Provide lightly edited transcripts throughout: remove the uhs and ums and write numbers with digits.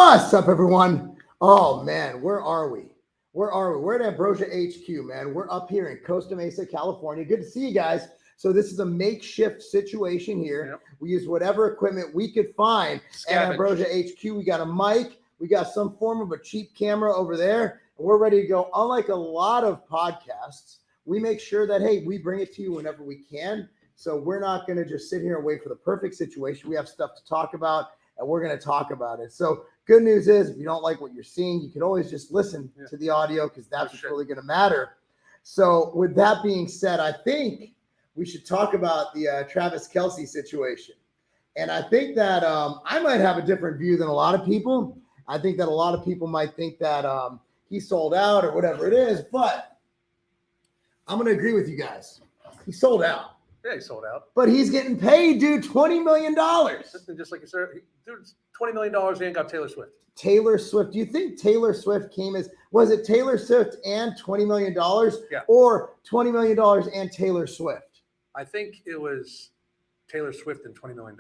What's up, everyone? Oh, man, where are we? We're at Ambrosia HQ, man. We're up here in Costa Mesa, California. Good to see you guys. So this is a makeshift situation here. Yep. We use whatever equipment we could find at Ambrosia HQ. We got a mic. We got some form of a cheap camera over there. And we're ready to go. Unlike a lot of podcasts, we make sure that, hey, we bring it to you whenever we can. So we're not going to just sit here and wait for the perfect situation. We have stuff to talk about, and we're going to talk about it. So good news is, if you don't like what you're seeing, you can always just listen to the audio, because that's what's really going to matter. So with that being said, I think we should talk about the Travis Kelce situation. And I think that I might have a different view than a lot of people. I think that a lot of people might think that he sold out or whatever it is, but I'm going to agree with you guys. He sold out. Yeah, he sold out. But he's getting paid, dude, $20 million. Just like you said, dude, $20 million and got Taylor Swift. Taylor Swift. Do you think Taylor Swift was it Taylor Swift and $20 million? Yeah. Or $20 million and Taylor Swift? I think it was Taylor Swift and $20 million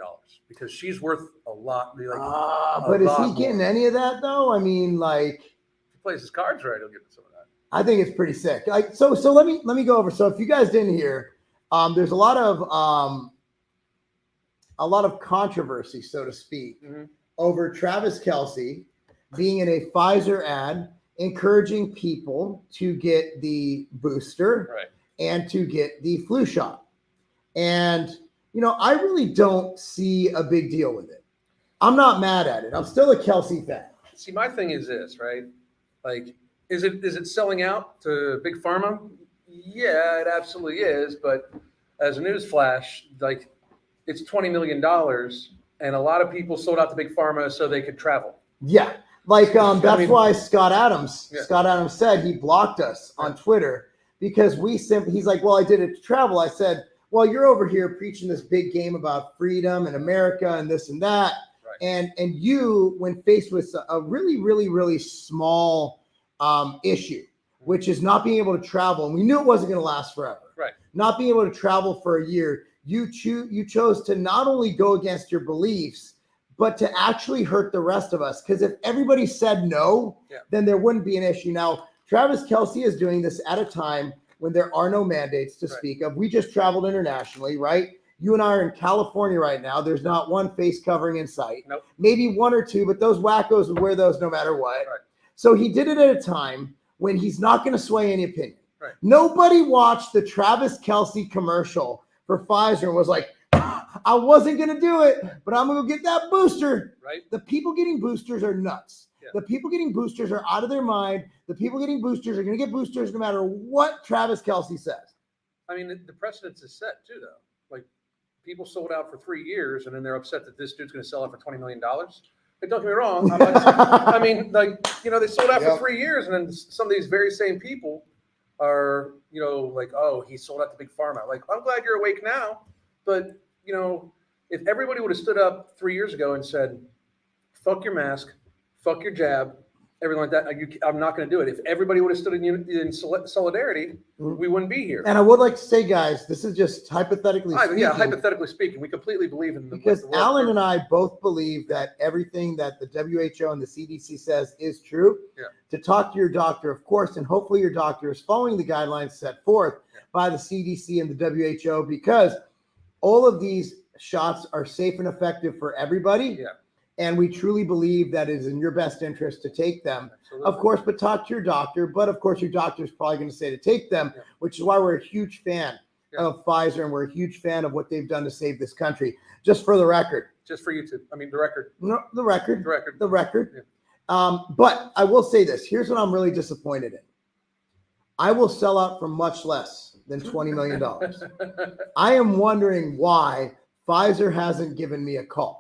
because she's worth a lot. But is he getting any of that though? I mean, like, if he plays his cards right, he'll get some of that. I think it's pretty sick. Like, so let me go over. So if you guys didn't hear, there's a lot of controversy, so to speak, over Travis Kelce being in a Pfizer ad encouraging people to get the booster and to get the flu shot. And, you know, I really don't see a big deal with it. I'm not mad at it. I'm still a Kelce fan. See, my thing is this, right? Like, is it selling out to Big Pharma? Yeah, it absolutely is. But as a news flash, like, it's $20 million, and a lot of people sold out to Big Pharma so they could travel. Yeah, like that's why Scott Adams said he blocked us on Twitter, because he's like, well, I did it to travel. I said, well, you're over here preaching this big game about freedom and America and this and that, and you, when faced with a really, really, really small issue, which is not being able to travel, and we knew it wasn't going to last forever. Right. Not being able to travel for a year, you chose to not only go against your beliefs, but to actually hurt the rest of us. Because if everybody said no, then there wouldn't be an issue. Now, Travis Kelce is doing this at a time when there are no mandates to speak of. We just traveled internationally, right? You and I are in California right now. There's not one face covering in sight. Nope. Maybe one or two, but those wackos would wear those no matter what. Right. So he did it at a time when he's not going to sway any opinion. Right. Nobody watched the Travis Kelce commercial for Pfizer and was like, I wasn't going to do it, but I'm going to go get that booster. Right. The people getting boosters are nuts. Yeah. The people getting boosters are out of their mind. The people getting boosters are going to get boosters no matter what Travis Kelce says. I mean, the precedence is set too, though. Like, people sold out for 3 years, and then they're upset that this dude's going to sell out for $20 million. But don't get me wrong. I mean, like, you know, they sold out for 3 years, and then some of these very same people are, you know, like, oh, he sold out to Big Pharma. Like, I'm glad you're awake now, but, you know, if everybody would have stood up 3 years ago and said, fuck your mask, fuck your jab, everything like that, I'm not going to do it. If everybody would have stood in solidarity, we wouldn't be here. And I would like to say, guys, this is just hypothetically speaking. Yeah, hypothetically speaking, we completely believe in because Alan and I both believe that everything that the WHO and the CDC says is true. Yeah. To talk to your doctor, of course, and hopefully your doctor is following the guidelines set forth by the CDC and the WHO, because all of these shots are safe and effective for everybody. Yeah. And we truly believe that it is in your best interest to take them. Absolutely. Of course, but talk to your doctor. But of course, your doctor is probably going to say to take them, which is why we're a huge fan of Pfizer, and we're a huge fan of what they've done to save this country. Just for the record. Just for YouTube. I mean, the record. No, the record. The record. The record. Yeah. But I will say this. Here's what I'm really disappointed in. I will sell out for much less than $20 million. I am wondering why Pfizer hasn't given me a call.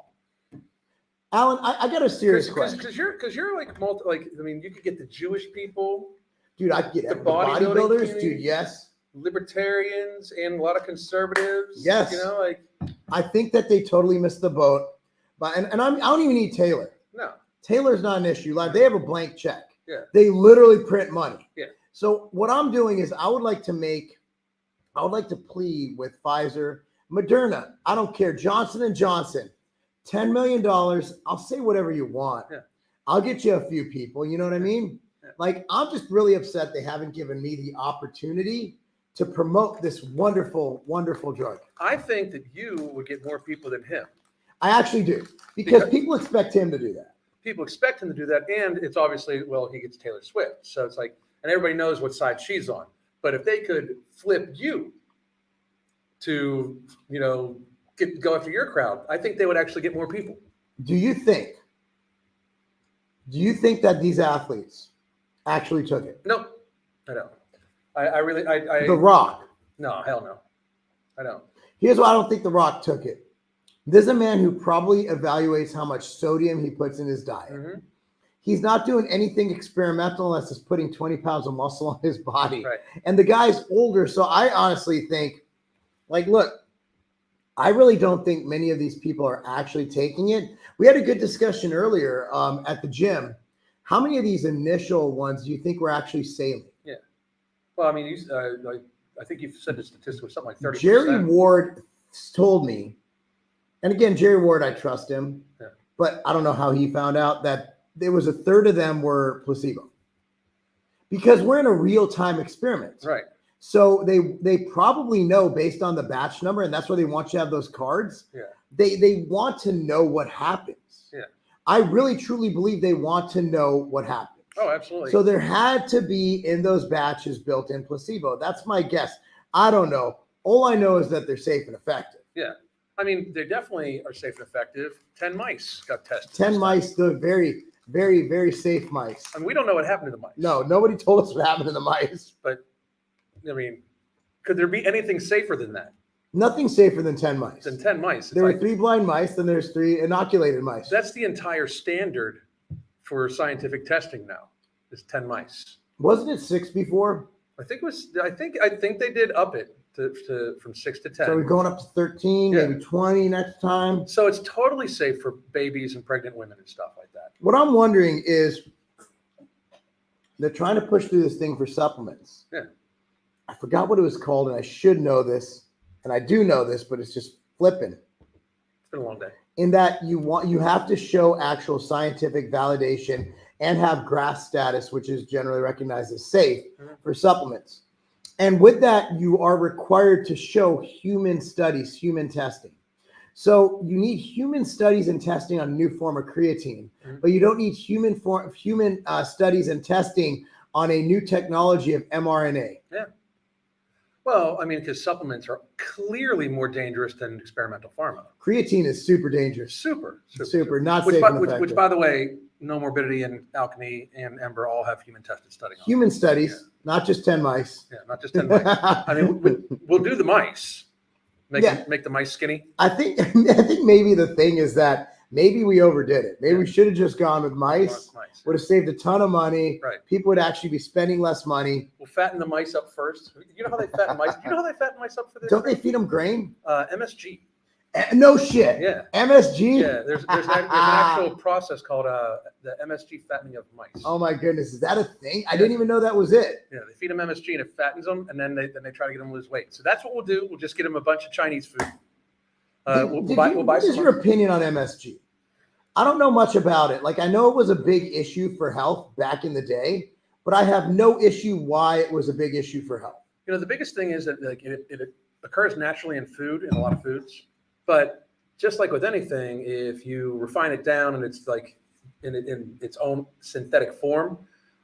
Alan, I got a serious question. Because you're like I mean, you could get the Jewish people, dude. I could get the bodybuilders, dude. Yes, libertarians and a lot of conservatives. Yes, you know, like I think that they totally missed the boat. But I don't even need Taylor. No, Taylor's not an issue. Like, they have a blank check. Yeah, they literally print money. Yeah. So what I'm doing is I would like to plead with Pfizer, Moderna. I don't care. Johnson & Johnson. $10 million. I'll say whatever you want. Yeah. I'll get you a few people. You know what I mean? Yeah. Like, I'm just really upset they haven't given me the opportunity to promote this wonderful, wonderful drug. I think that you would get more people than him. I actually do, because people expect him to do that. People expect him to do that, and it's obviously, well, he gets Taylor Swift. So it's like, and everybody knows what side she's on. But if they could flip you to, go after your crowd, I think they would actually get more people. Do you think that these athletes actually took it? No, I don't. The Rock. No, hell no. I don't. Here's why I don't think The Rock took it. This is a man who probably evaluates how much sodium he puts in his diet. Mm-hmm. He's not doing anything experimental unless it's putting 20 pounds of muscle on his body. Right. And the guy's older. So I honestly think, like, look, I really don't think many of these people are actually taking it. We had a good discussion earlier at the gym. How many of these initial ones do you think were actually saline? Yeah. Well, I mean, I think you've said the statistic was something like 30%. Jerry Ward told me, and again, Jerry Ward, I trust him, but I don't know how he found out that there was a third of them were placebo. Because we're in a real-time experiment. Right. So they probably know based on the batch number, and that's why they want you to have those cards. Yeah. They want to know what happens. Yeah. I really, truly believe they want to know what happens. Oh, absolutely. So there had to be in those batches built-in placebo. That's my guess. I don't know. All I know is that they're safe and effective. Yeah. I mean, they definitely are safe and effective. 10 mice got tested. 10 mice, they're very, very, very safe mice. I mean, we don't know what happened to the mice. No, nobody told us what happened to the mice. But, I mean, could there be anything safer than that? Nothing safer than 10 mice. Than 10 mice. There were 3 blind mice, then there's 3 inoculated mice. That's the entire standard for scientific testing now, is 10 mice. Wasn't it 6 before? I think they did up it to from 6 to 10. So we're going up to 13, maybe 20 next time. So it's totally safe for babies and pregnant women and stuff like that. What I'm wondering is they're trying to push through this thing for supplements. Yeah. I forgot what it was called, and I should know this, and I do know this, but it's just flipping. It's been a long day. In that you have to show actual scientific validation and have GRAS status, which is generally recognized as safe for supplements. And with that, you are required to show human studies, human testing. So you need human studies and testing on a new form of creatine, but you don't need human studies and testing on a new technology of mRNA. Yeah. Well, I mean, because supplements are clearly more dangerous than experimental pharma. Creatine is super dangerous. Super. Not safe and effective. Which, by the way, No Morbidity and Alchemy and Ember all have human tested study on. Human studies, not just 10 mice. Yeah, not just 10 mice. I mean, we'll do the mice. Make the mice skinny. I think maybe the thing is that maybe we overdid it. Maybe we should have just gone with mice. Would have saved a ton of money. Right. People would actually be spending less money. We'll fatten the mice up first. You know how they fatten mice? You know how they fatten mice up for this? Don't they feed them grain? MSG. No shit. Yeah. MSG? Yeah, there's an actual process called the MSG fattening of mice. Oh my goodness, is that a thing? I didn't even know that was it. Yeah, they feed them MSG and it fattens them, and then they try to get them to lose weight. So that's what we'll do. We'll just get them a bunch of Chinese food. What is your opinion on MSG? I don't know much about it. Like, I know it was a big issue for health back in the day, but I have no issue why it was a big issue for health. You know, the biggest thing is that it occurs naturally in food, in a lot of foods. But just like with anything, if you refine it down and it's like in its own synthetic form,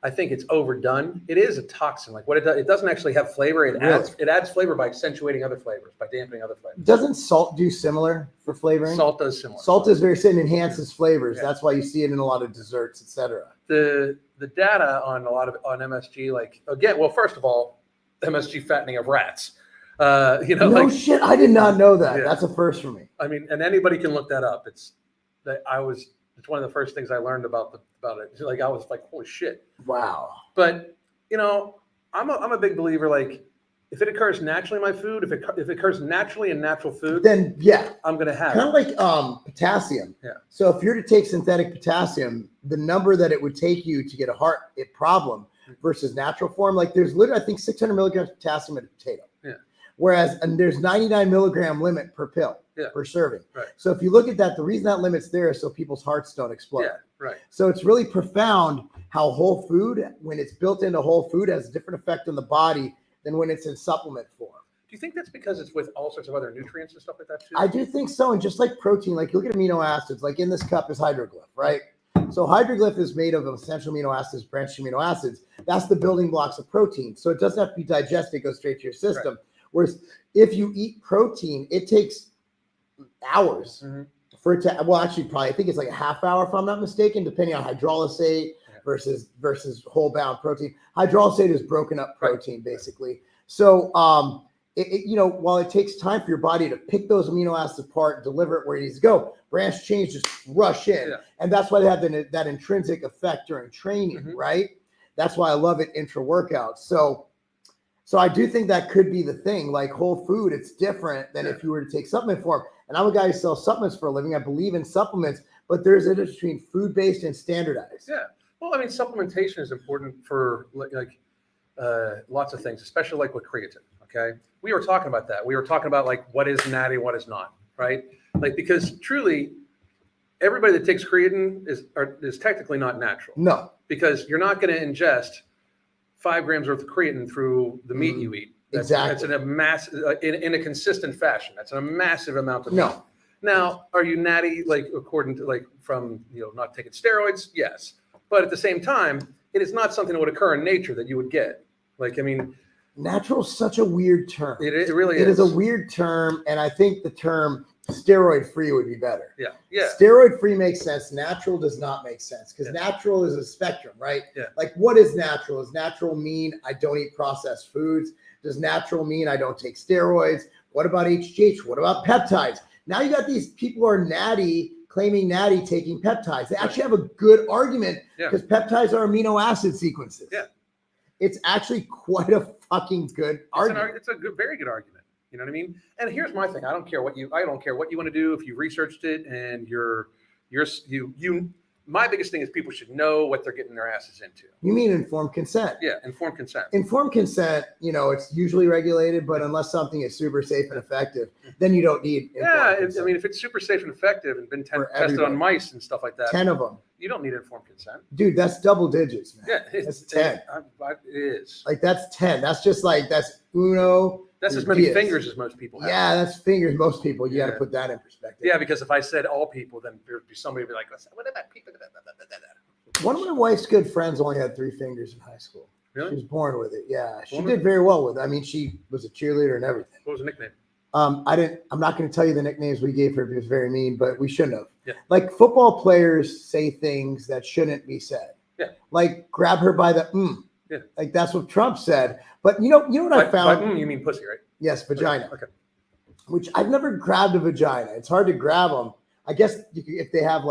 I think it's overdone. It is a toxin. Like what it doesn't actually have flavor. It adds flavor by accentuating other flavors, by dampening other flavors. Doesn't salt do similar for flavoring? Salt does similar. Salt is very similar, enhances flavors. Yeah. That's why you see it in a lot of desserts, etc. The data on MSG, like again, well, first of all, MSG fattening of rats. No shit, I did not know that. Yeah. That's a first for me. I mean, and anybody can look that up. It's one of the first things I learned about it. Like I was like, holy shit. Wow. But I'm a big believer. Like if it occurs naturally in my food, if it occurs naturally in natural food, then yeah, I'm gonna have kind of like potassium. Yeah. So if you're to take synthetic potassium, the number that it would take you to get a heart problem versus natural form, like there's literally I think 600 milligrams of potassium in a potato. Yeah. Whereas there's 99 milligram limit per pill per serving. Right. So if you look at that, the reason that limit's there is so people's hearts don't explode. Yeah. Right. So it's really profound how whole food, when it's built into whole food, has a different effect on the body than when it's in supplement form. Do you think that's because it's with all sorts of other nutrients and stuff like that too? I do think so. And just like protein, like you look at amino acids, like in this cup is hydroglyph, right? So hydroglyph is made of essential amino acids, branched amino acids. That's the building blocks of protein. So it doesn't have to be digested, it goes straight to your system. Right. Whereas if you eat protein, it takes hours for it to, well, actually probably, I think it's like a half hour if I'm not mistaken, depending on hydrolysate versus whole bound protein. Hydrolysate is broken up protein, basically. So, while it takes time for your body to pick those amino acids apart and deliver it where it needs to go, branched chains just rush in. Yeah. And that's why they have that intrinsic effect during training, right? That's why I love it intra-workout. So I do think that could be the thing. Like whole food, it's different than if you were to take supplement form. And I'm a guy who sells supplements for a living. I believe in supplements, but there's a difference between food-based and standardized. Yeah. Well, I mean, supplementation is important for lots of things, especially like with creatine. Okay. We were talking about that. We were talking about like what is natty, what is not, right? Like, because truly everybody that takes creatine is technically not natural. No. Because you're not going to ingest 5 grams worth of creatine through the meat you eat. That's in a mass in a consistent fashion. That's a massive amount of meat. Now, are you natty like according to from not taking steroids? Yes. But at the same time, it is not something that would occur in nature that you would get. Like, I mean, natural is such a weird term. It really is. It is a weird term, and I think the term steroid-free would be better. Yeah, yeah. Steroid-free makes sense. Natural does not make sense because natural is a spectrum, right? Yeah. Like, what is natural? Does natural mean I don't eat processed foods? Does natural mean I don't take steroids? What about HGH? What about peptides? Now you got these people who are natty, claiming natty, taking peptides. They actually have a good argument because peptides are amino acid sequences. Yeah. It's actually quite a fucking good argument. It's a very good argument. You know what I mean? And here's my thing. I don't care what you want to do. If you researched it and my biggest thing is people should know what they're getting their asses into. You mean informed consent? Yeah, informed consent. Informed consent, it's usually regulated, but unless something is super safe and effective, then you don't need informed consent. I mean, if it's super safe and effective and been tested on mice and stuff like that. 10 of them. You don't need informed consent. Dude, that's double digits, man. Yeah, that's 10. It is. Like, that's 10. That's just like, that's uno. That's as many fingers as most people have. Yeah, that's fingers most people. You got to put that in perspective. Yeah, because if I said all people, then there'd be somebody who'd be like, what about people? One of my wife's good friends only had 3 fingers in high school. Really? She was born with it. Yeah, she did very well with it. I mean, she was a cheerleader and everything. What was her nickname? I'm not going to tell you the nicknames we gave her because it was very mean, but we shouldn't have. Yeah. Like, football players say things that shouldn't be said. Yeah. Like, grab her by the Yeah. Like, that's what Trump said. But you know what I found? By you mean pussy, right? Yes, vagina. Okay. Which I've never grabbed a vagina. It's hard to grab them. I guess if they have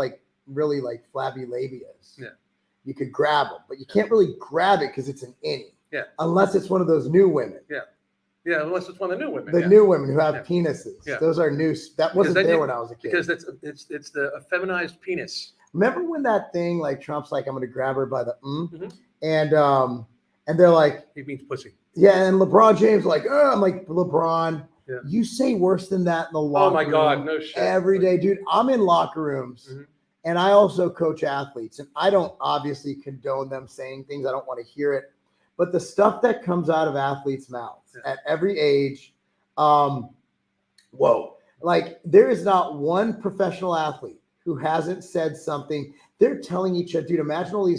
really flabby labias, you could grab them, but you can't really grab it because it's an innie. Yeah. Unless it's one of those new women. Yeah. Yeah, unless it's one of the new women. The new women who have penises. Yeah. And those are new. That wasn't there when I was a kid. Because it's the feminized penis. Remember when that thing Trump's like, I'm going to grab her by the and they're like, he means pussy. Yeah, and LeBron James I'm like, LeBron, you say worse than that in the locker room. Oh my God, no shit. Every day, dude. I'm in locker rooms and I also coach athletes, and I don't obviously condone them saying things. I don't want to hear it. But the stuff that comes out of athletes' mouths at every age, there is not one professional athlete who hasn't said something. They're telling each other, dude, imagine all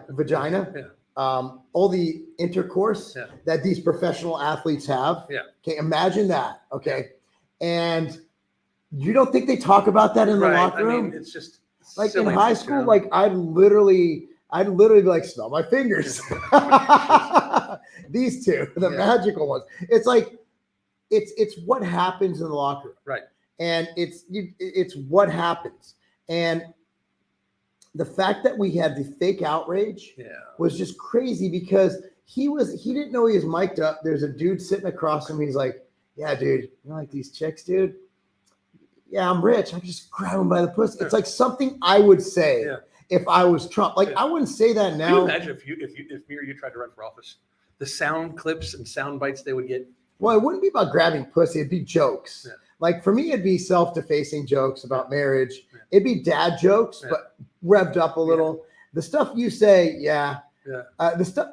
vagina, all the intercourse that these professional athletes have. Yeah. Okay, imagine that. Okay. And you don't think they talk about that in the locker room? I mean, it's just like in high school, I'd literally be like, smell my fingers. These two, the magical ones. It's like, it's what happens in the locker room. Right. And it's what happens. And the fact that we had the fake outrage was just crazy because he didn't know he was mic'd up. There's a dude sitting across from him. He's like, yeah, dude, you know, like these chicks, dude? Yeah, I'm rich. I can just grab them by the pussy. It's like something I would say if I was Trump. Like, I wouldn't say that now. Can you imagine if me or you tried to run for office, the sound clips and sound bites they would get? Well, it wouldn't be about grabbing pussy. It'd be jokes. Yeah. Like for me, it'd be self-defacing jokes about marriage. It'd be dad jokes, but revved up a little. The stuff you say, the stuff.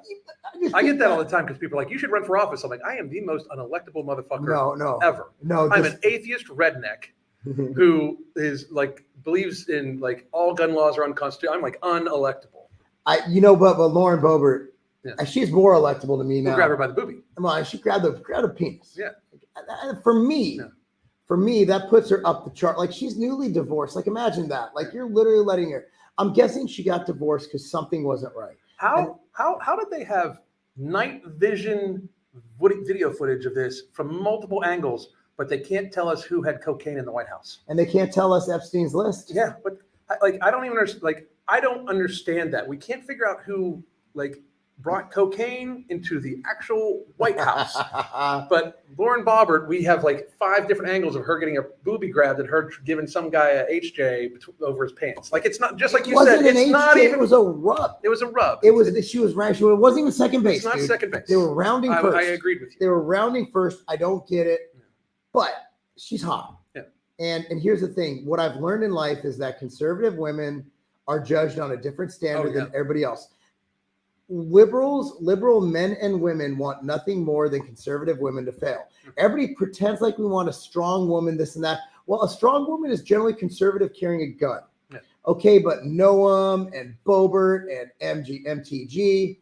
I get that all the time because people are like, you should run for office. I'm like, I am the most unelectable motherfucker ever. No, I'm an atheist redneck who is like believes in like all gun laws are unconstitutional. I'm like unelectable. But Lauren Boebert, she's more electable to me now. We'll grab her by the boobie. Come on, she grabbed the penis. Yeah. For me, that puts her up the chart. Like she's newly divorced. Like imagine that. Like you're literally letting her. I'm guessing she got divorced because something wasn't right. How did they have night vision video footage of this from multiple angles, but they can't tell us who had cocaine in the White House? And they can't tell us Epstein's list. Yeah, but I don't even understand. Like I don't understand that. We can't figure out who like brought cocaine into the actual White House. But Lauren Boebert, we have like 5 different angles of her getting a boobie grabbed and her giving some guy a HJ over his pants. Like it's not just like you said. It's not even. It was a rub. It was a rub. She was right. It wasn't even second base. It's not second base. They were rounding first. I agreed with you. They were rounding first. I don't get it, but she's hot. Yeah. And here's the thing. What I've learned in life is that conservative women are judged on a different standard than everybody else. Liberal men and women want nothing more than conservative women to fail. Everybody pretends like we want a strong woman, this and that. Well, a strong woman is generally conservative carrying a gun. Yeah. Okay, but Noam and Boebert and MTG,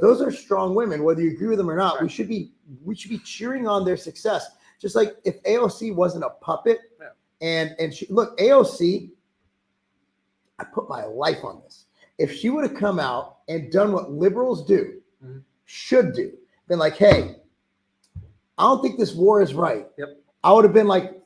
those are strong women, whether you agree with them or not. Right. We should be cheering on their success. Just like if AOC wasn't a puppet, and she look, AOC, I put my life on this. If she would have come out and done what liberals should do, been like, hey, I don't think this war is right. Yep. I would have been like,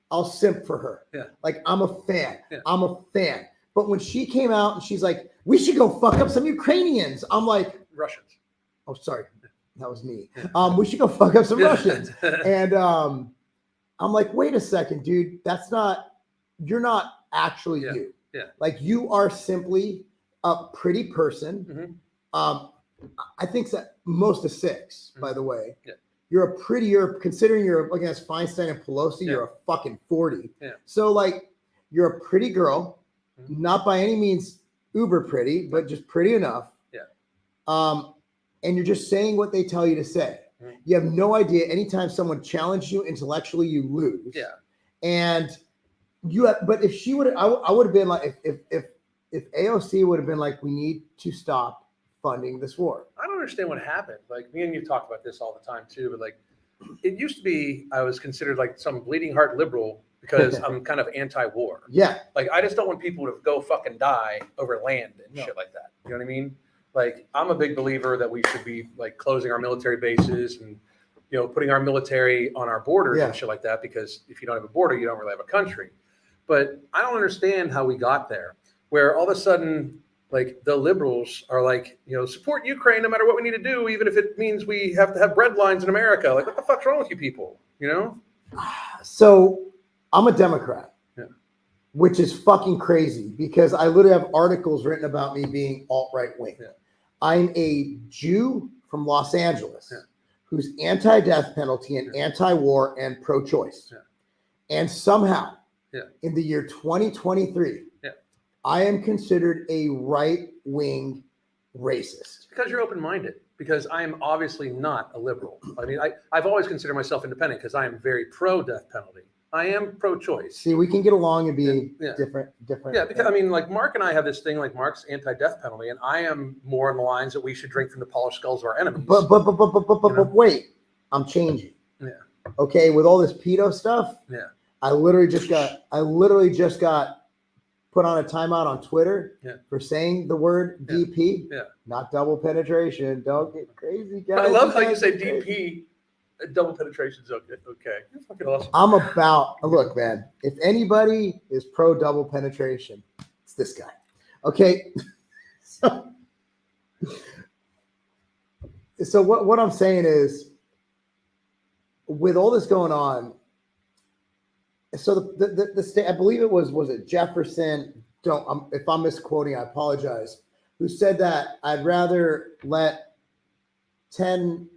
I'll simp for her. Yeah. Like, I'm a fan. Yeah. I'm a fan. But when she came out and she's like, we should go fuck up some Ukrainians. I'm like, Russians. Oh, sorry. That was me. We should go fuck up some Russians. And I'm like, wait a second, dude. You're not actually you. Yeah. Like you are simply a pretty person. I think that most of 6, by the way. Yeah. Considering you're against Feinstein and Pelosi, you're a fucking 40. Yeah. So like you're a pretty girl, not by any means uber pretty, but just pretty enough. Yeah. And you're just saying what they tell you to say. You have no idea. Anytime someone challenges you intellectually, you lose. Yeah. And but if she would, I would have been like, if AOC would have been like, we need to stop funding this war. I don't understand what happened. Like me and you talk about this all the time too, but like it used to be, I was considered like some bleeding heart liberal because I'm kind of anti-war. Yeah. Like I just don't want people to go fucking die over land and shit like that. You know what I mean? Like I'm a big believer that we should be like closing our military bases and putting our military on our borders and shit like that, because if you don't have a border, you don't really have a country. But I don't understand how we got there, where all of a sudden, like the liberals are like, support Ukraine no matter what we need to do, even if it means we have to have bread lines in America. Like, what the fuck's wrong with you people? So I'm a Democrat, which is fucking crazy because I literally have articles written about me being alt-right wing. Yeah. I'm a Jew from Los Angeles who's anti-death penalty and anti-war and pro-choice. Yeah. And somehow, in the year 2023, I am considered a right-wing racist. Because you're open-minded. Because I am obviously not a liberal. I mean, I've always considered myself independent because I am very pro-death penalty. I am pro-choice. See, we can get along and be different. Yeah, because I mean, like Mark and I have this thing. Like Mark's anti-death penalty, and I am more in the lines that we should drink from the polished skulls of our enemies. But wait, I'm changing. Yeah. Okay, with all this pedo stuff. Yeah. I literally just got put on a timeout on Twitter for saying the word DP. Yeah. Not double penetration. Don't get crazy, guys. I love how you say DP. Double penetration is okay. You're fucking awesome. Look, man, if anybody is pro double penetration, it's this guy. Okay. So what I'm saying is, with all this going on, so the state, I believe it was it Jefferson? If I'm misquoting, I apologize. Who said that I'd rather let 10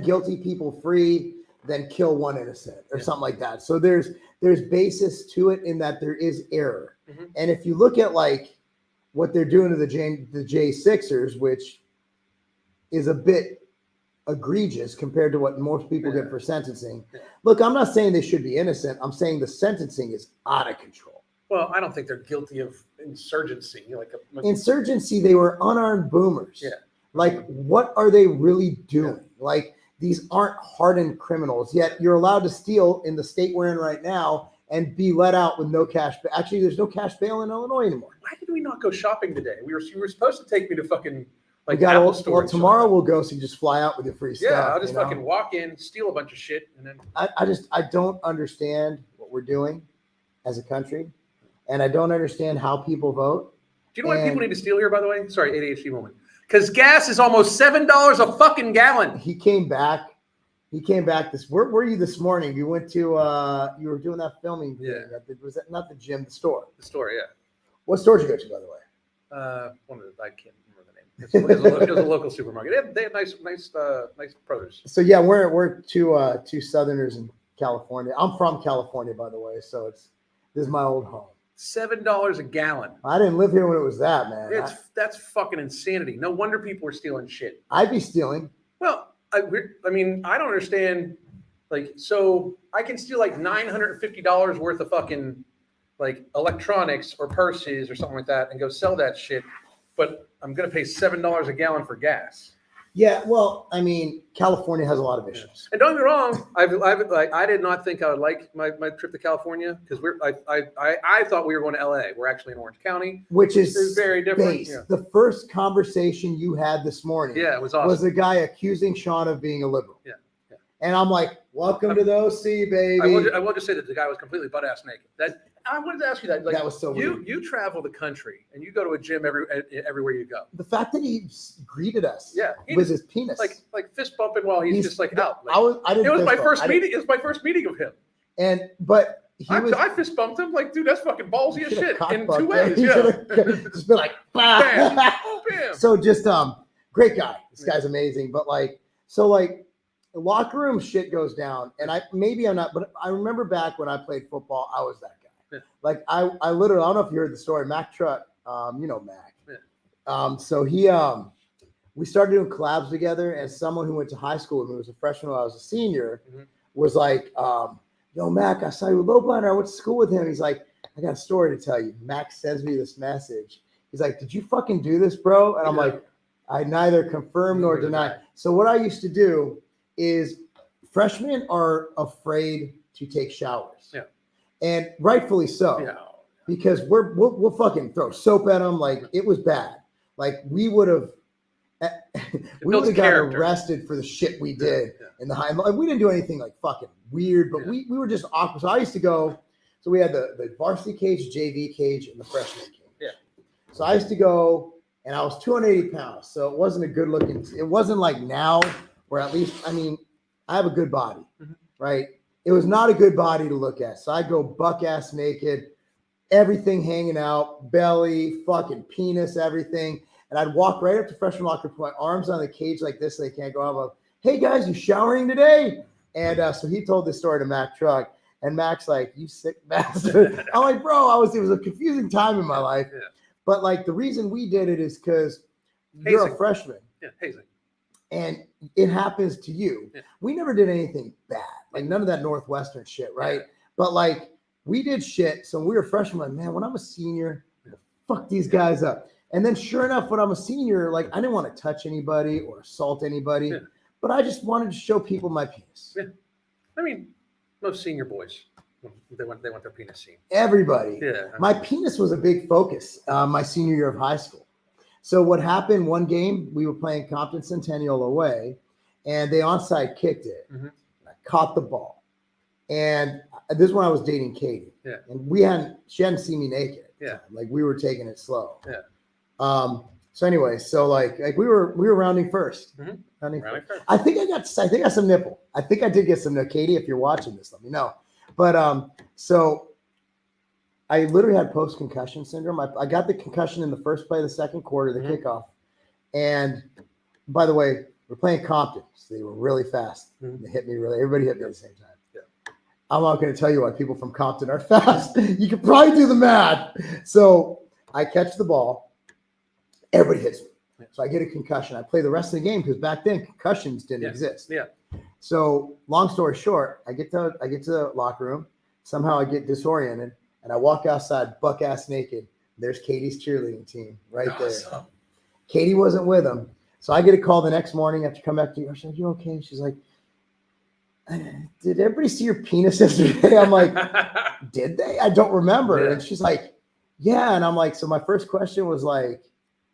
guilty people free than kill one innocent or something like that. So there's basis to it in that there is error. Mm-hmm. And if you look at like what they're doing to the J6ers, which is a bit egregious compared to what most people get for sentencing. Look, I'm not saying they should be innocent. I'm saying the sentencing is out of control. Well, I don't think they're guilty of insurgency. Insurgency, they were unarmed boomers. Yeah. Like, what are they really doing? Like, these aren't hardened criminals, yet you're allowed to steal in the state we're in right now and be let out with no cash. Actually, there's no cash bail in Illinois anymore. Why did we not go shopping today? You were supposed to take me to fucking like got Apple well, Store. Tomorrow we'll go, so you just fly out with your free stuff. Yeah, I'll just fucking walk in, steal a bunch of shit, and then I don't understand what we're doing as a country, and I don't understand how people vote. Do you know why people need to steal here, by the way? Sorry, ADHD moment. Because gas is almost $7 a fucking gallon. He came back this. Where were you this morning? You went to you were doing that filming. Yeah. Was that not the gym, the store? The store, yeah. What store did you go to, by the way? One of the, I can't remember the name. It was a local supermarket. They had nice produce. So yeah, we're two Southerners in California. I'm from California, by the way, so this is my old home. $7 a gallon. I didn't live here when it was that, man. That's fucking insanity. No wonder people are stealing shit. I'd be stealing. Well, I mean, I don't understand. Like, so I can steal like $950 worth of fucking like electronics or purses or something like that and go sell that shit, but I'm gonna pay $7 a gallon for gas. Yeah, well, I mean, California has a lot of issues. And don't get me wrong, I did not think I would like my trip to California because I thought we were going to LA. We're actually in Orange County, which is very different. Yeah. The first conversation you had this morning, it was awesome. Was a guy accusing Sean of being a liberal. Yeah. And I'm like, welcome to the OC, baby. I will just say that the guy was completely butt ass naked. I wanted to ask you that. Like, that was so weird. You travel the country and you go to a gym everywhere you go. The fact that he greeted us, with his penis, like fist bumping while he's just like out. Like, it was my first meeting. It was my first meeting of him. But I fist bumped him. Like, dude, that's fucking ballsy as shit in 2 ways. Just been like, bam, bam. So just great guy. This guy's amazing. But like the locker room shit goes down, and I'm not, but I remember back when I played football, I was that guy. Yeah. Like I literally, I don't know if you heard the story. Mac Truck, you know Mac. Yeah. So we started doing collabs together, and someone who went to high school with me, was a freshman when I was a senior, was like, "Yo, Mac, I saw you with Lowblinder. I went to school with him." He's like, "I got a story to tell you." Mac sends me this message. He's like, "Did you fucking do this, bro?" And I'm like, "I neither confirm nor deny." So what I used to do is freshmen are afraid to take showers. Yeah. And rightfully so. Yeah. Because we'll fucking throw soap at them. Like, it was bad. Like, we would have got arrested for the shit we did in the high. Like, we didn't do anything like fucking weird, but we were just awkward. So I used to go, so we had the varsity cage, JV cage, and the freshman cage. Yeah. So I used to go, and I was 280 pounds. So it wasn't a good looking, it wasn't like now, where at least, I mean, I have a good body, right? It was not a good body to look at. So I go buck ass naked, everything hanging out, belly, fucking penis, everything. And I'd walk right up to freshman locker, put my arms on the cage like this so they can't go out. Like, "Hey guys, you showering today?" And so he told this story to Mac Truck, and Mac's like, "You sick bastard." I'm like, "Bro, it was a confusing time in my life." Yeah. But like, the reason we did it is because you're a freshman. Yeah, hazing. And it happens to you. Yeah. We never did anything bad, like none of that Northwestern shit, right? Yeah. But like, we did shit. So when we were freshmen, like, man, when I'm a senior, fuck these guys up. And then sure enough, when I'm a senior, like, I didn't want to touch anybody or assault anybody, but I just wanted to show people my penis. Yeah. I mean, most senior boys, they want their penis seen. Everybody. Yeah. My penis was a big focus my senior year of high school. So what happened one game, we were playing Compton Centennial away, and they onside kicked it. I caught the ball. And this is when I was dating Katie. Yeah. And she hadn't seen me naked. Yeah. Like, we were taking it slow. Yeah. So anyway, so like we were rounding first. Rounding first. I think I got some nipple. I think I did get some nipple. Katie, if you're watching this, let me know. But so I literally had post-concussion syndrome. I got the concussion in the first play of the second quarter, the kickoff. And by the way, We're playing Compton. So they were really fast. They hit me really. Everybody hit me at the same time. Yeah. I'm not going to tell you why people from Compton are fast. You can probably do the math. So I catch the ball. Everybody hits me. So I get a concussion. I play the rest of the game because back then concussions didn't exist. Yeah. So long story short, I get to the locker room. Somehow I get disoriented and I walk outside buck ass naked. There's Katie's cheerleading team right there. Katie wasn't with them. So I get a call the next morning after come back to her. She's like, "You okay?" She's like, "Did everybody see your penis yesterday?" I'm like, "Did they? I don't remember." And she's like, "Yeah." And I'm like, so my first question was like,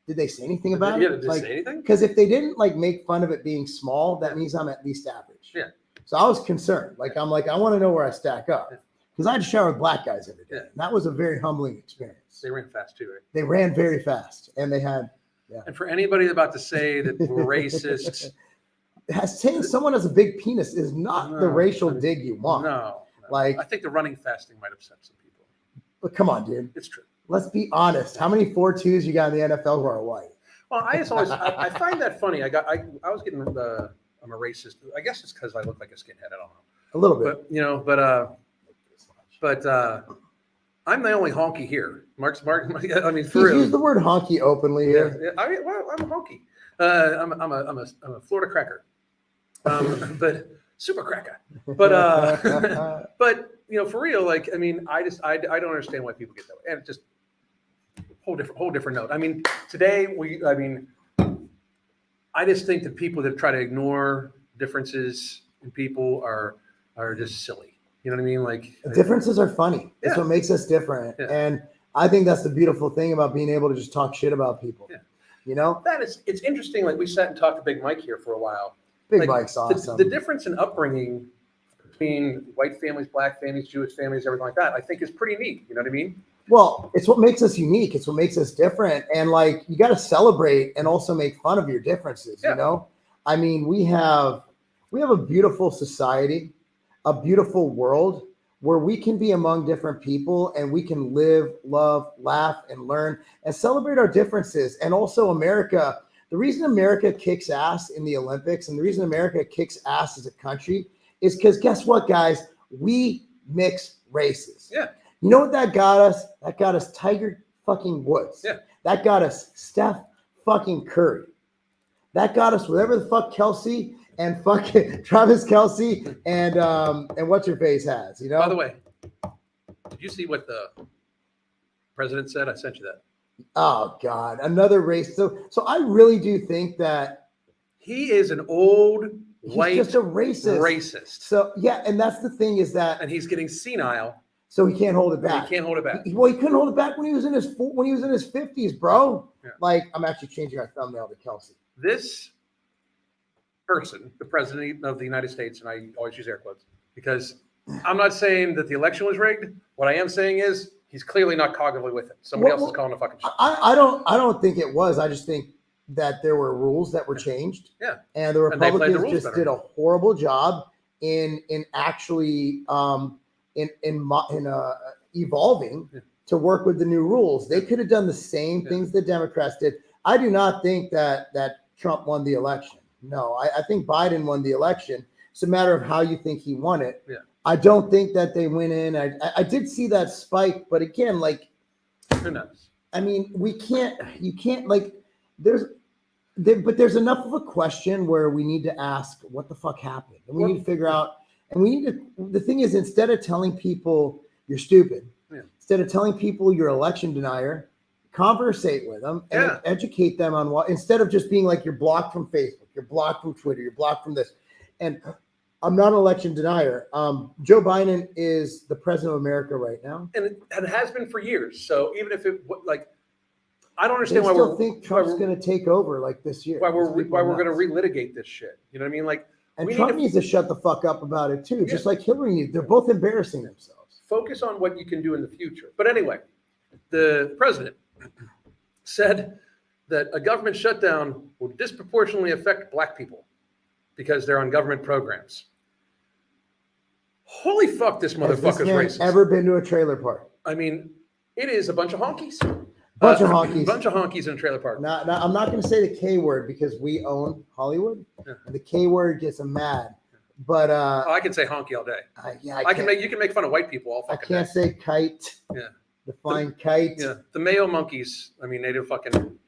did they say anything about it? Did they say anything? Because if they didn't like make fun of it being small, that means I'm at least average. Yeah. So I was concerned. Like, I'm like, I want to know where I stack up. Because I had to shower with black guys every day. And that was a very humbling experience. They ran fast too, right? They ran very fast. And they had, And for anybody about to say that we're racist. saying someone has a big penis is not the racial dig you want. No. Like, I think the running fasting might upset some people. But come on, dude. It's true. Let's be honest. How many 4.2s you got in the NFL who are white? Well, I find that funny. I was getting I'm a racist. I guess it's because I look like a skinhead. I don't know. A little bit. But I'm the only honky here. Mark. I mean, for He's real. used the word honky openly here. Yeah. I'm a honky. I'm a Florida cracker. But super cracker. But but for real, like, I mean, I don't understand why people get that way. And it just whole different note. I mean, today I just think that people that try to ignore differences in people are just silly. You know what I mean? Like, differences are funny. That's what makes us different. Yeah. And I think that's the beautiful thing about being able to just talk shit about people. Yeah. It's interesting. Like, we sat and talked to Big Mike here for a while. Big Mike's awesome. The difference in upbringing between white families, black families, Jewish families, everything like that, I think is pretty neat. You know what I mean? Well, it's what makes us unique. It's what makes us different. And like, you got to celebrate and also make fun of your differences. Yeah. I mean, we have a beautiful society, a beautiful world where we can be among different people and we can live, love, laugh, and learn and celebrate our differences. And also America, the reason America kicks ass in the Olympics and the reason America kicks ass as a country is because guess what, guys? We mix races. Yeah. You know what that got us? That got us Tiger fucking Woods. Yeah. That got us Steph fucking Curry. That got us whatever the fuck Kelce and fucking Travis Kelce and what's your face has, By the way, did you see what the president said? I sent you that. Oh God, another race. So I really do think that he is an old white, just a racist. So yeah, and that's the thing is that, and he's getting senile, so he can't hold it back. He couldn't hold it back when he was in his 50s, bro. Yeah. Like, I'm actually changing our thumbnail to Kelce. This person, the president of the United States, and I always use air quotes because I'm not saying that the election was rigged. What I am saying is he's clearly not cognitively with it. Somebody else is calling the fucking shit. I don't think it was. I just think that there were rules that were changed. Yeah. And the Republicans just did a horrible job in actually evolving to work with the new rules. They could have done the same things the Democrats did. I do not think that Trump won the election. No, I think Biden won the election. It's a matter of how you think he won it. Yeah. I don't think that they went in. I did see that spike, but again, like, who knows? I mean, you can't like, but there's enough of a question where we need to ask what the fuck happened. And we need to figure out, and the thing is, instead of telling people you're stupid, instead of telling people you're election denier, conversate with them and educate them on what, instead of just being like, you're blocked from Facebook, you're blocked from Twitter, you're blocked from this. And I'm not an election denier. Joe Biden is the president of America right now. And it has been for years. So even if it, like, I don't understand why we think Trump's going to take over like this year. Why we're going to relitigate this shit. You know what I mean? Like, and Trump needs to shut the fuck up about it too. Just like Hillary needs. They're both embarrassing themselves. Focus on what you can do in the future. But anyway, the president said that a government shutdown will disproportionately affect black people because they're on government programs. Holy fuck, this motherfucker's racist. Ever been to a trailer park? I mean, it is a bunch of honkies. Bunch of honkies. Bunch of honkies in a trailer park. Now, I'm not going to say the K word because we own Hollywood. Yeah. And the K word gets them mad. But I can say honky all day. You can make fun of white people all fucking day. I can't say kite. Yeah. Define kite. Yeah. The Mayo monkeys. I mean, native fucking.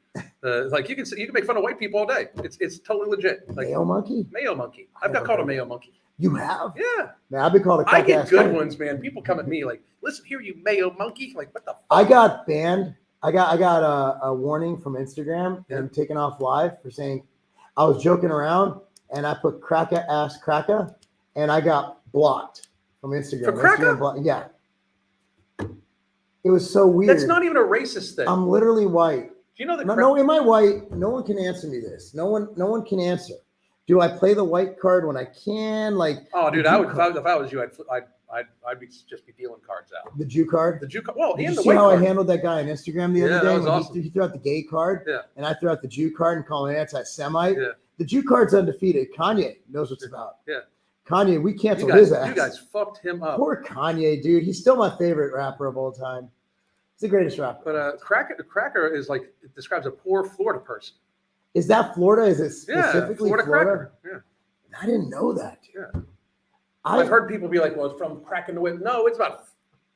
Like you can make fun of white people all day. It's totally legit. Like, Mayo monkey. Mayo monkey. I've got called a Mayo monkey. You have? Yeah. Man, I've been called a. I get good ones, man. People come at me like, "Listen here, you Mayo monkey." Like, what the fuck? I got banned. I got a warning from Instagram and taken off live for saying I was joking around and I put cracker ass cracker and I got blocked from Instagram. For cracker? Yeah. It was so weird. That's not even a racist thing. I'm literally white. Do you know that? No, am I white? No one can answer me this. No one can answer. Do I play the white card when I can? Like, oh, dude, I would. If I was you, I'd just be dealing cards out. The Jew card. The Jew card. Well, Did and you the see white how card. I handled that guy on Instagram the other day? That was when awesome. He threw out the gay card. Yeah. And I threw out the Jew card and called him anti-Semite. Yeah. The Jew card's undefeated. Kanye knows what's about. Yeah. Kanye, we canceled his ass. You guys fucked him up. Poor Kanye, dude. He's still my favorite rapper of all time. He's the greatest rapper. But cracker is like, it describes a poor Florida person. Is that Florida? Is it specifically Florida? Cracker. Yeah. I didn't know that. Dude. Yeah. I've heard people be like, well, it's from cracking the whip. No, it's about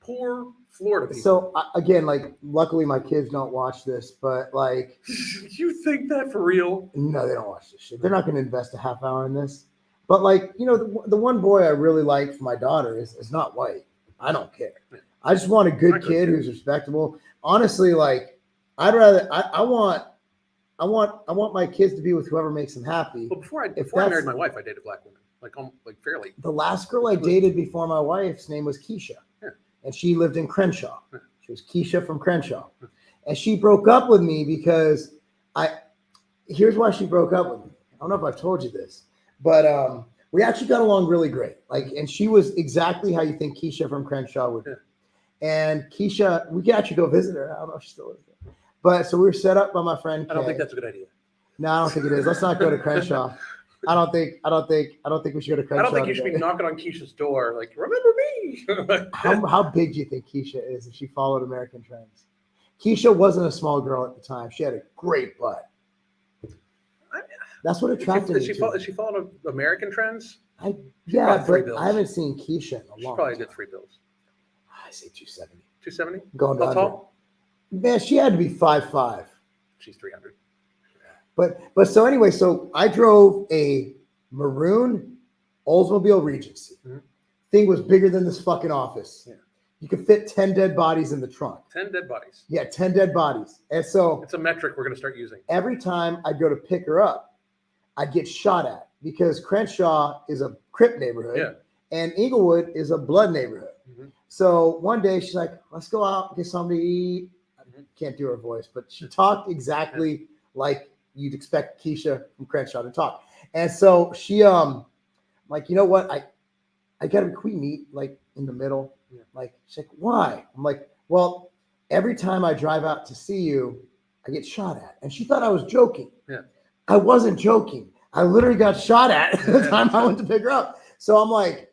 poor Florida people. So again, like, luckily my kids don't watch this, but like, you think that for real? No, they don't watch this shit. They're not going to invest a half hour in this. But like, you know, the one boy I really like for my daughter is not white. I don't care. I just want a good kid who's respectable. Honestly, like, I'd rather I want my kids to be with whoever makes them happy. Well, before I married my wife, I dated black women, like fairly. The last girl I dated before my wife's name was Keisha, and she lived in Crenshaw. She was Keisha from Crenshaw, and she broke up with me because here's why she broke up with me. I don't know if I've told you this, but we actually got along really great. Like, and she was exactly how you think Keisha from Crenshaw would be. And Keisha, we could actually go visit her. I don't know if she still lives there. But so we were set up by my friend Kay. I don't think that's a good idea. No, I don't think it is. Let's not go to Crenshaw. I don't think we should go to Crenshaw. I don't think you should be knocking on Keisha's door like, remember me. How big do you think Keisha is if she followed American trends? Keisha wasn't a small girl at the time. She had a great butt. That's what attracted me to her. Is she following American trends? Yeah, but I haven't seen Keisha in a long time. She probably did 3 bills. I say 270. 270? Going down. How tall? Man, she had to be 5'5". She's 300. But so anyway, so I drove a maroon Oldsmobile Regency. Mm-hmm. Thing was bigger than this fucking office. Yeah. You could fit 10 dead bodies in the trunk. 10 dead bodies. Yeah, 10 dead bodies. And so it's a metric we're going to start using. Every time I'd go to pick her up, I'd get shot at because Crenshaw is a Crip neighborhood and Inglewood is a blood neighborhood. Mm-hmm. So one day she's like, let's go out and get something to eat. I can't do her voice, but she talked exactly like you'd expect Keisha from Crenshaw to talk. And so she, like, you know what? I got to meet like in the middle. Yeah. Like, she's like, why? I'm like, well, every time I drive out to see you, I get shot at. And she thought I was joking. Yeah. I wasn't joking. I literally got shot at the time I went to pick her up. So I'm like,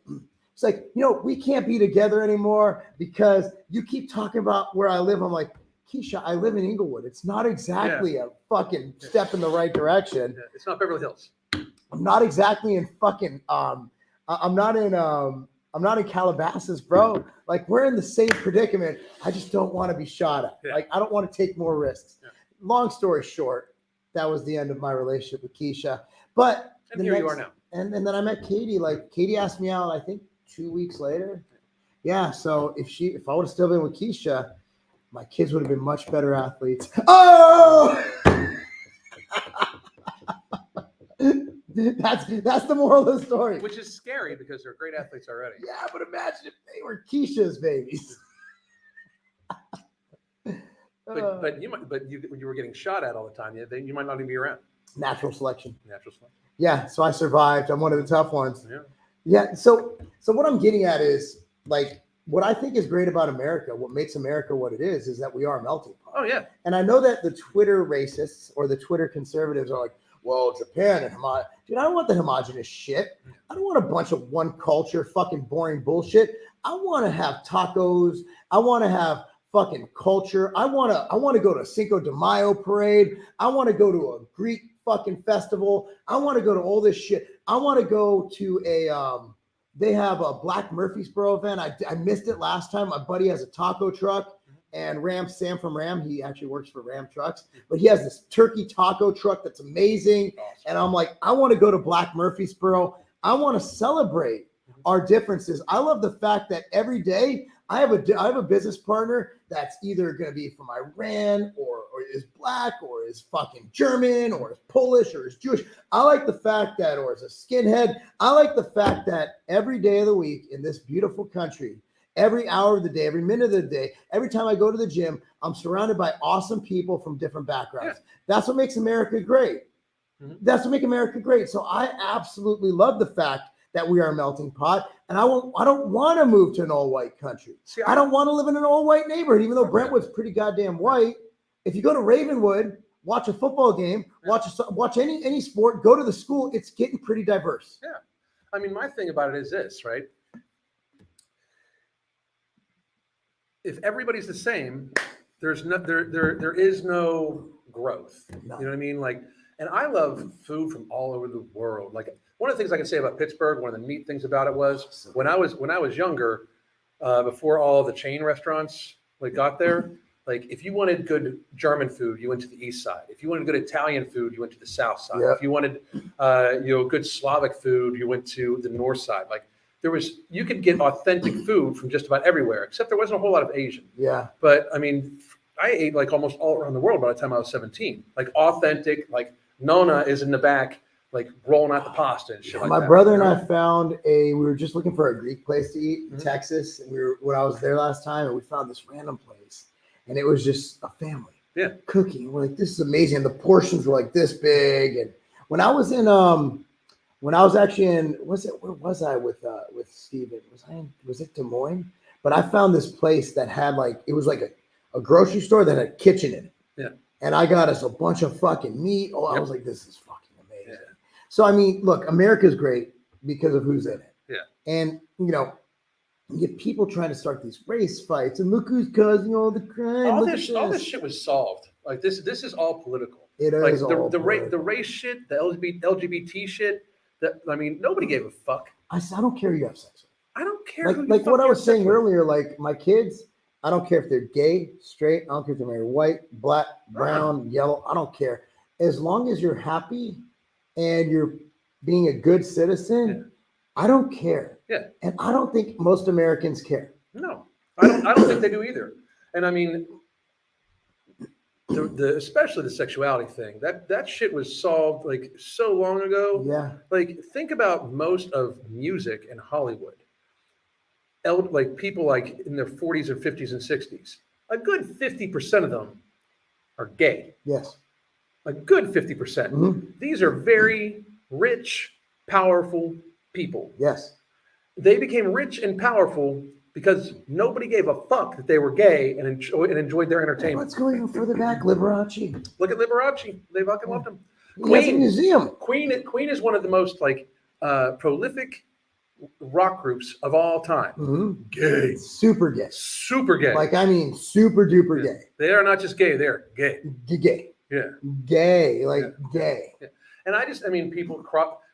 it's like, you know, we can't be together anymore because you keep talking about where I live. I'm like, Keisha, I live in Inglewood. It's not exactly a fucking step in the right direction. Yeah. It's not Beverly Hills. I'm not exactly in fucking I'm not in Calabasas, bro. Like, we're in the same predicament. I just don't want to be shot at. Yeah. Like, I don't want to take more risks. Yeah. Long story short, that was the end of my relationship with Keisha. But here you are now. And then I met Katie. Like, Katie asked me out, I think 2 weeks later. Yeah. So if I would have still been with Keisha, my kids would have been much better athletes. Oh! That's the moral of the story. Which is scary because they're great athletes already. Yeah, but imagine if they were Keisha's babies. But you were getting shot at all the time. You might not even be around. Natural selection. Natural selection. Yeah, so I survived. I'm one of the tough ones. Yeah. Yeah. So what I'm getting at is, like, what I think is great about America, what makes America what it is that we are a melting pot. Oh yeah. And I know that the Twitter racists or the Twitter conservatives are like, well, Japan and dude, I don't want the homogenous shit. I don't want a bunch of one culture fucking boring bullshit. I want to have tacos. I want to have fucking culture. I want to go to Cinco de Mayo parade. I want to go to a Greek fucking festival. I want to go to all this shit. I want to go to they have a Black Murfreesboro event. I missed it last time. My buddy has a taco truck, and Sam from Ram, he actually works for Ram Trucks, but he has this turkey taco truck that's amazing. Awesome. And I'm like, I want to go to Black Murfreesboro. I want to celebrate our differences. I love the fact that every day I have a business partner that's either going to be from Iran or is black or is fucking German or is Polish or is Jewish. I like the fact that, or is a skinhead. I like the fact that every day of the week in this beautiful country, every hour of the day, every minute of the day, every time I go to the gym, I'm surrounded by awesome people from different backgrounds. Yeah. That's what makes America great. Mm-hmm. That's what makes America great. So I absolutely love the fact that we are a melting pot, and I don't want to move to an all-white country. See, I don't want to live in an all-white neighborhood, even though Brentwood's pretty goddamn white. If you go to Ravenwood, watch a football game, watch any sport, go to the school, it's getting pretty diverse. Yeah. I mean, my thing about it is this, right? If everybody's the same, there is no growth. No. You know what I mean? Like, and I love food from all over the world. Like, one of the things I can say about Pittsburgh, one of the neat things about it was when I was younger, before all the chain restaurants got there, like if you wanted good German food, you went to the east side. If you wanted good Italian food, you went to the south side. Yep. If you wanted good Slavic food, you went to the north side. Like you could get authentic food from just about everywhere, except there wasn't a whole lot of Asian. Yeah. But I mean, I ate like almost all around the world by the time I was 17. Like authentic, like Nona is in the back, like rolling out the pasta and shit like that. My brother and I found we were just looking for a Greek place to eat in Texas. And when I was there last time, and we found this random place, and it was just a family cooking. We're like, this is amazing. And the portions were like this big. And when I was actually in, where was I with Steven? Was it Des Moines? But I found this place that had it was like a grocery store that had a kitchen in it. Yeah. And I got us a bunch of fucking meat. Oh, I was like, this is fucking amazing. Yeah. So, I mean, look, America's great because of who's in it. Yeah. And, you get people trying to start these race fights and look who's causing all the crime. All this shit was solved. Like this is all political. It is all the race shit, the LGBT shit. Nobody gave a fuck. I don't care who you have sex with. I don't care. Like what I was saying earlier, like my kids, I don't care if they're gay, straight. I don't care if they're married, white, black, brown, yellow. I don't care. As long as you're happy and you're being a good citizen, I don't care. Yeah. And I don't think most Americans care. No, I don't think they do either. And I mean, especially the sexuality thing, that shit was solved so long ago. Yeah. Like think about most of music in Hollywood. People in their 40s or 50s and 60s, a good 50% of them are gay. Yes. A good 50%. Mm-hmm. These are very rich, powerful people. Yes. They became rich and powerful because nobody gave a fuck that they were gay and enjoyed their entertainment. Let's go even further back. Liberace. Look at Liberace. They fucking loved him. Queen museum. Queen is one of the most prolific rock groups of all time. Mm-hmm. Gay. Super gay. Super gay. Super duper gay. They are not just gay, they're gay. Gay. Yeah. Gay. Gay. Yeah. And people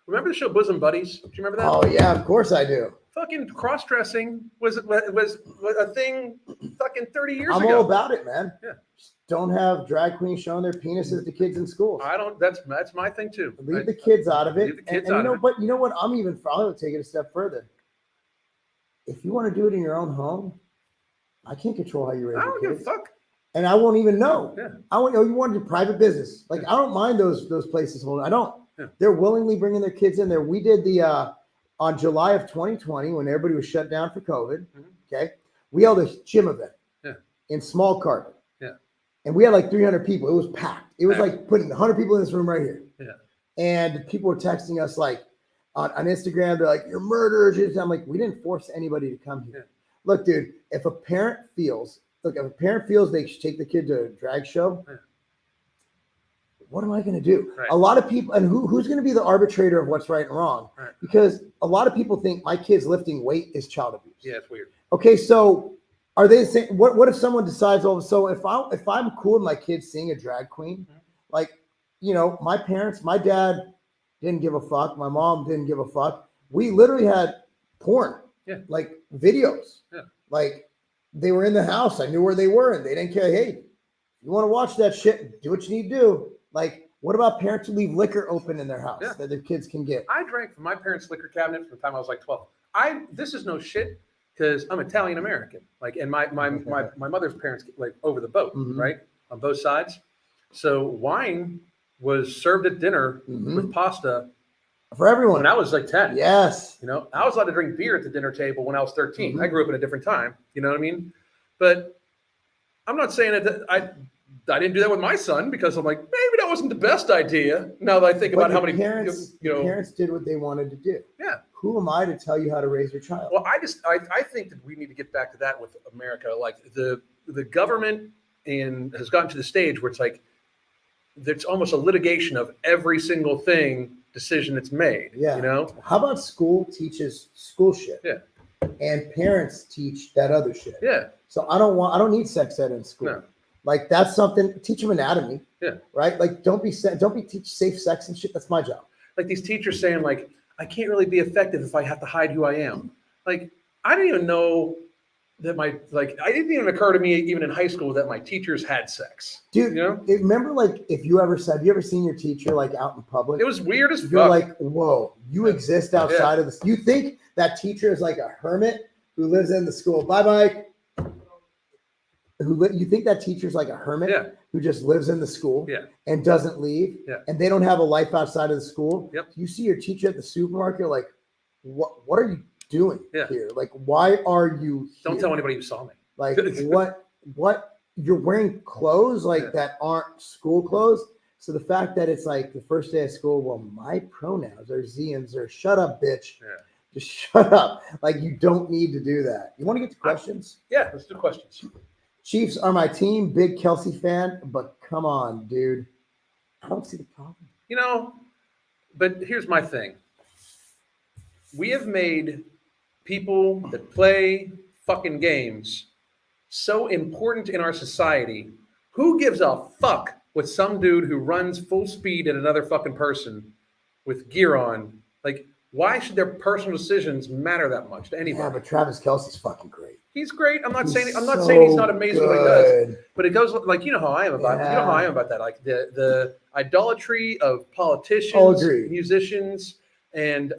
remember the show Bosom Buddies? Do you remember that? Oh yeah, of course I do. Fucking cross-dressing was a thing fucking 30 years ago. I'm all about it, man. Yeah. Just don't have drag queens showing their penises to kids in schools. That's my thing too. Leave the kids out of it. Leave the kids out of it. But you know what? I'll take it a step further. If you want to do it in your own home, I can't control how you raise your kids. I don't give a fuck. And I won't even know. Yeah. You want to do private business. I don't mind those places holding. I don't. Yeah. They're willingly bringing their kids in there. We did on July of 2020 when everybody was shut down for COVID. Mm-hmm. Okay, we held a gym event. Yeah. In small carpet. Yeah. And we had 300 people. It was packed. It was like putting 100 people in this room right here. Yeah. And people were texting us on Instagram. They're like, "You're murderers." I'm like, we didn't force anybody to come here. Yeah. Look, dude. If a parent feels they should take the kid to a drag show. Yeah. What am I going to do? Right. A lot of people, and who's going to be the arbitrator of what's right and wrong? Right. Because a lot of people think my kid's lifting weight is child abuse. Yeah, it's weird. Okay, so Are they saying what if someone decides? Oh, so if I'm cool with my kids seeing a drag queen, like my parents, my dad didn't give a fuck, my mom didn't give a fuck. We literally had porn, like videos, like they were in the house. I knew where they were, and they didn't care. Hey, you want to watch that shit? Do what you need to do. Like, what about parents who leave liquor open in their house that their kids can get? I drank from my parents' liquor cabinet from the time I was like 12. This is no shit. Because I'm Italian American, like, and my mother's parents like over the boat, right, on both sides. So wine was served at dinner with pasta for everyone. When I was like 10. Yes, I was allowed to drink beer at the dinner table when I was 13. I grew up in a different time. You know what I mean? But I'm not saying that I didn't do that with my son because I'm like maybe that wasn't the best idea. Now that I think about how many parents did what they wanted to do. Yeah. Who am I to tell you how to raise your child? Well, I think that we need to get back to that with America. Like the government has gotten to the stage where it's like there's almost a litigation of every single decision that's made. Yeah. How about school teaches school shit? Yeah. And parents teach that other shit. Yeah. So I don't need sex ed in school. No. Like that's something. Teach them anatomy. Yeah. Right. Like don't be teach safe sex and shit. That's my job. Like these teachers saying like, I can't really be effective if I have to hide who I am. Like, I didn't even know that I didn't even occur to me even in high school that my teachers had sex. Dude, remember like have you ever seen your teacher like out in public? It was weird as fuck. You're like, whoa, you exist outside of this. You think that teacher is like a hermit who lives in the school. Bye, Mike. You think that teacher's like a hermit who just lives in the school and doesn't leave and they don't have a life outside of the school? Yep. You see your teacher at the supermarket, like, what are you doing here? Like, why are you here? Don't tell anybody you saw me. Like, what you're wearing clothes like that aren't school clothes. So the fact that it's like the first day of school, well, my pronouns are Z and Zer. Shut up, bitch. Yeah. Just shut up. Like, you don't need to do that. You want to get to questions? Yeah, let's do questions. Chiefs are my team. Big Kelce fan, but come on, dude. I don't see the problem. But here's my thing. We have made people that play fucking games so important in our society. Who gives a fuck with some dude who runs full speed at another fucking person with gear on? Like, why should their personal decisions matter that much to anybody? Yeah, but Travis Kelce's fucking great. He's great. I'm not saying he's not amazing what he does, but it goes like how I am about how I am about that. Like the idolatry of politicians, musicians, and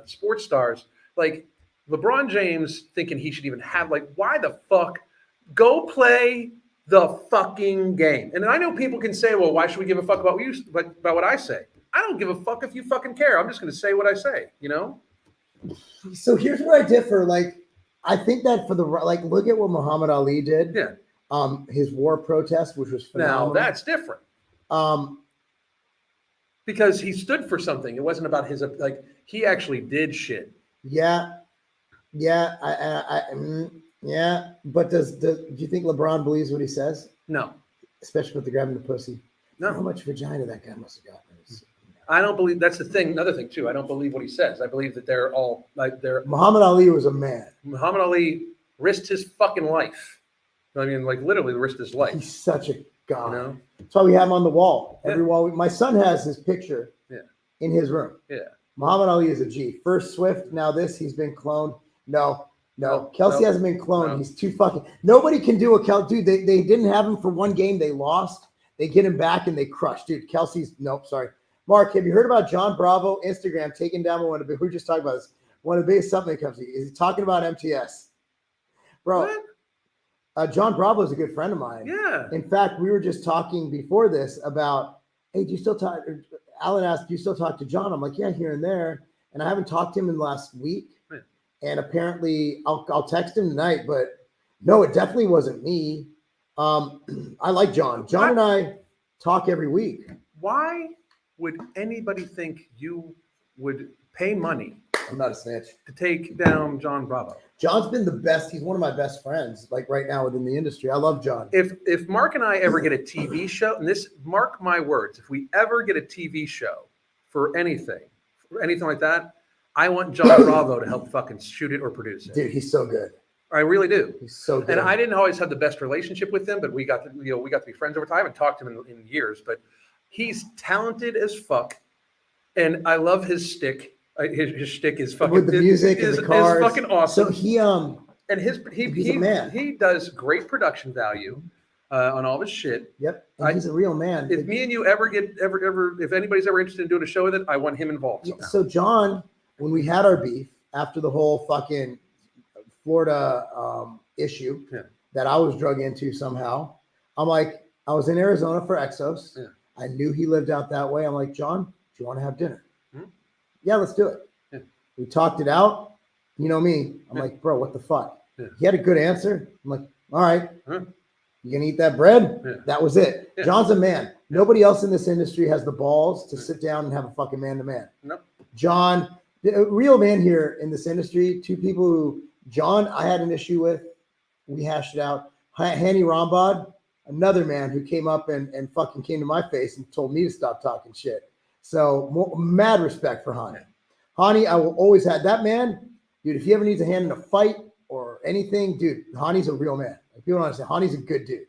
sports stars. Like LeBron James thinking he should even have why the fuck go play the fucking game? And I know people can say, well, why should we give a fuck about what I say? I don't give a fuck if you fucking care. I'm just going to say what I say. So here's where I differ. I think that for look at what Muhammad Ali did. Yeah. His war protest, which was phenomenal. Now that's different. Because he stood for something. It wasn't about his he actually did shit. Yeah. Yeah. Yeah. But do you think LeBron believes what he says? No. Especially with the grabbing the pussy. No. How much vagina that guy must have gotten. I don't believe that's the thing. Another thing too. I don't believe what he says. I believe that they're all Muhammad Ali was a man. Muhammad Ali risked his fucking life. I mean, literally risked his life. He's such a god. That's why we have him on the wall. Every wall. My son has his picture. In his room. Yeah. Muhammad Ali is a G. First Swift. Now this. He's been cloned. No. Kelce hasn't been cloned. No. He's too fucking. Nobody can do a Kelce. Dude, they didn't have him for one game. They lost. They get him back and they crush. Dude, Kelce's sorry. Mark, have you heard about John Bravo Instagram taking down one of the? We were just talking about this. One of the biggest supplement companies. Is he talking about MTS? Bro, John Bravo is a good friend of mine. Yeah. In fact, we were just talking before this about, hey, do you still talk? Alan asked, do you still talk to John? I'm like, yeah, here and there. And I haven't talked to him in the last week. Right. And apparently, I'll text him tonight. But no, it definitely wasn't me. I like John. John and I talk every week. Why would anybody think you would pay money? I'm not a snitch. To take down John Bravo. John's been the best. He's one of my best friends, right now within the industry. I love John. If Mark and I ever get a TV show, and this, mark my words, if we ever get a TV show for anything like that, I want John Bravo to help fucking shoot it or produce it. Dude, he's so good. I really do. He's so good. And I didn't always have the best relationship with him, but we got to be friends over time. I haven't talked to him in years, but he's talented as fuck. And I love his shtick. His shtick is fucking with the music and the cars. Is fucking awesome. So he's a man. He does great production value on all his shit. Yep, and he's a real man. If me and you ever if anybody's ever interested in doing a show with it, I want him involved somehow. So John, when we had our beef after the whole fucking Florida issue that I was drug into somehow, I'm like, I was in Arizona for Exos. Yeah. I knew he lived out that way. I'm like, John, do you want to have dinner? Hmm? Yeah, let's do it. Yeah. We talked it out. You know me. I'm like, bro, what the fuck? Yeah. He had a good answer. I'm like, all right. Huh? You gonna eat that bread? Yeah. That was it. Yeah. John's a man. Nobody else in this industry has the balls to sit down and have a fucking man-to-man. Nope. John, a real man here in this industry, two people who, John, I had an issue with. We hashed it out. Hani Rambad, another man who came up and fucking came to my face and told me to stop talking shit. So mad respect for Hani. Hani, I will always have that man, dude. If he ever needs a hand in a fight or anything, dude, Hani's a real man. Like, people don't understand. Hani's a good dude.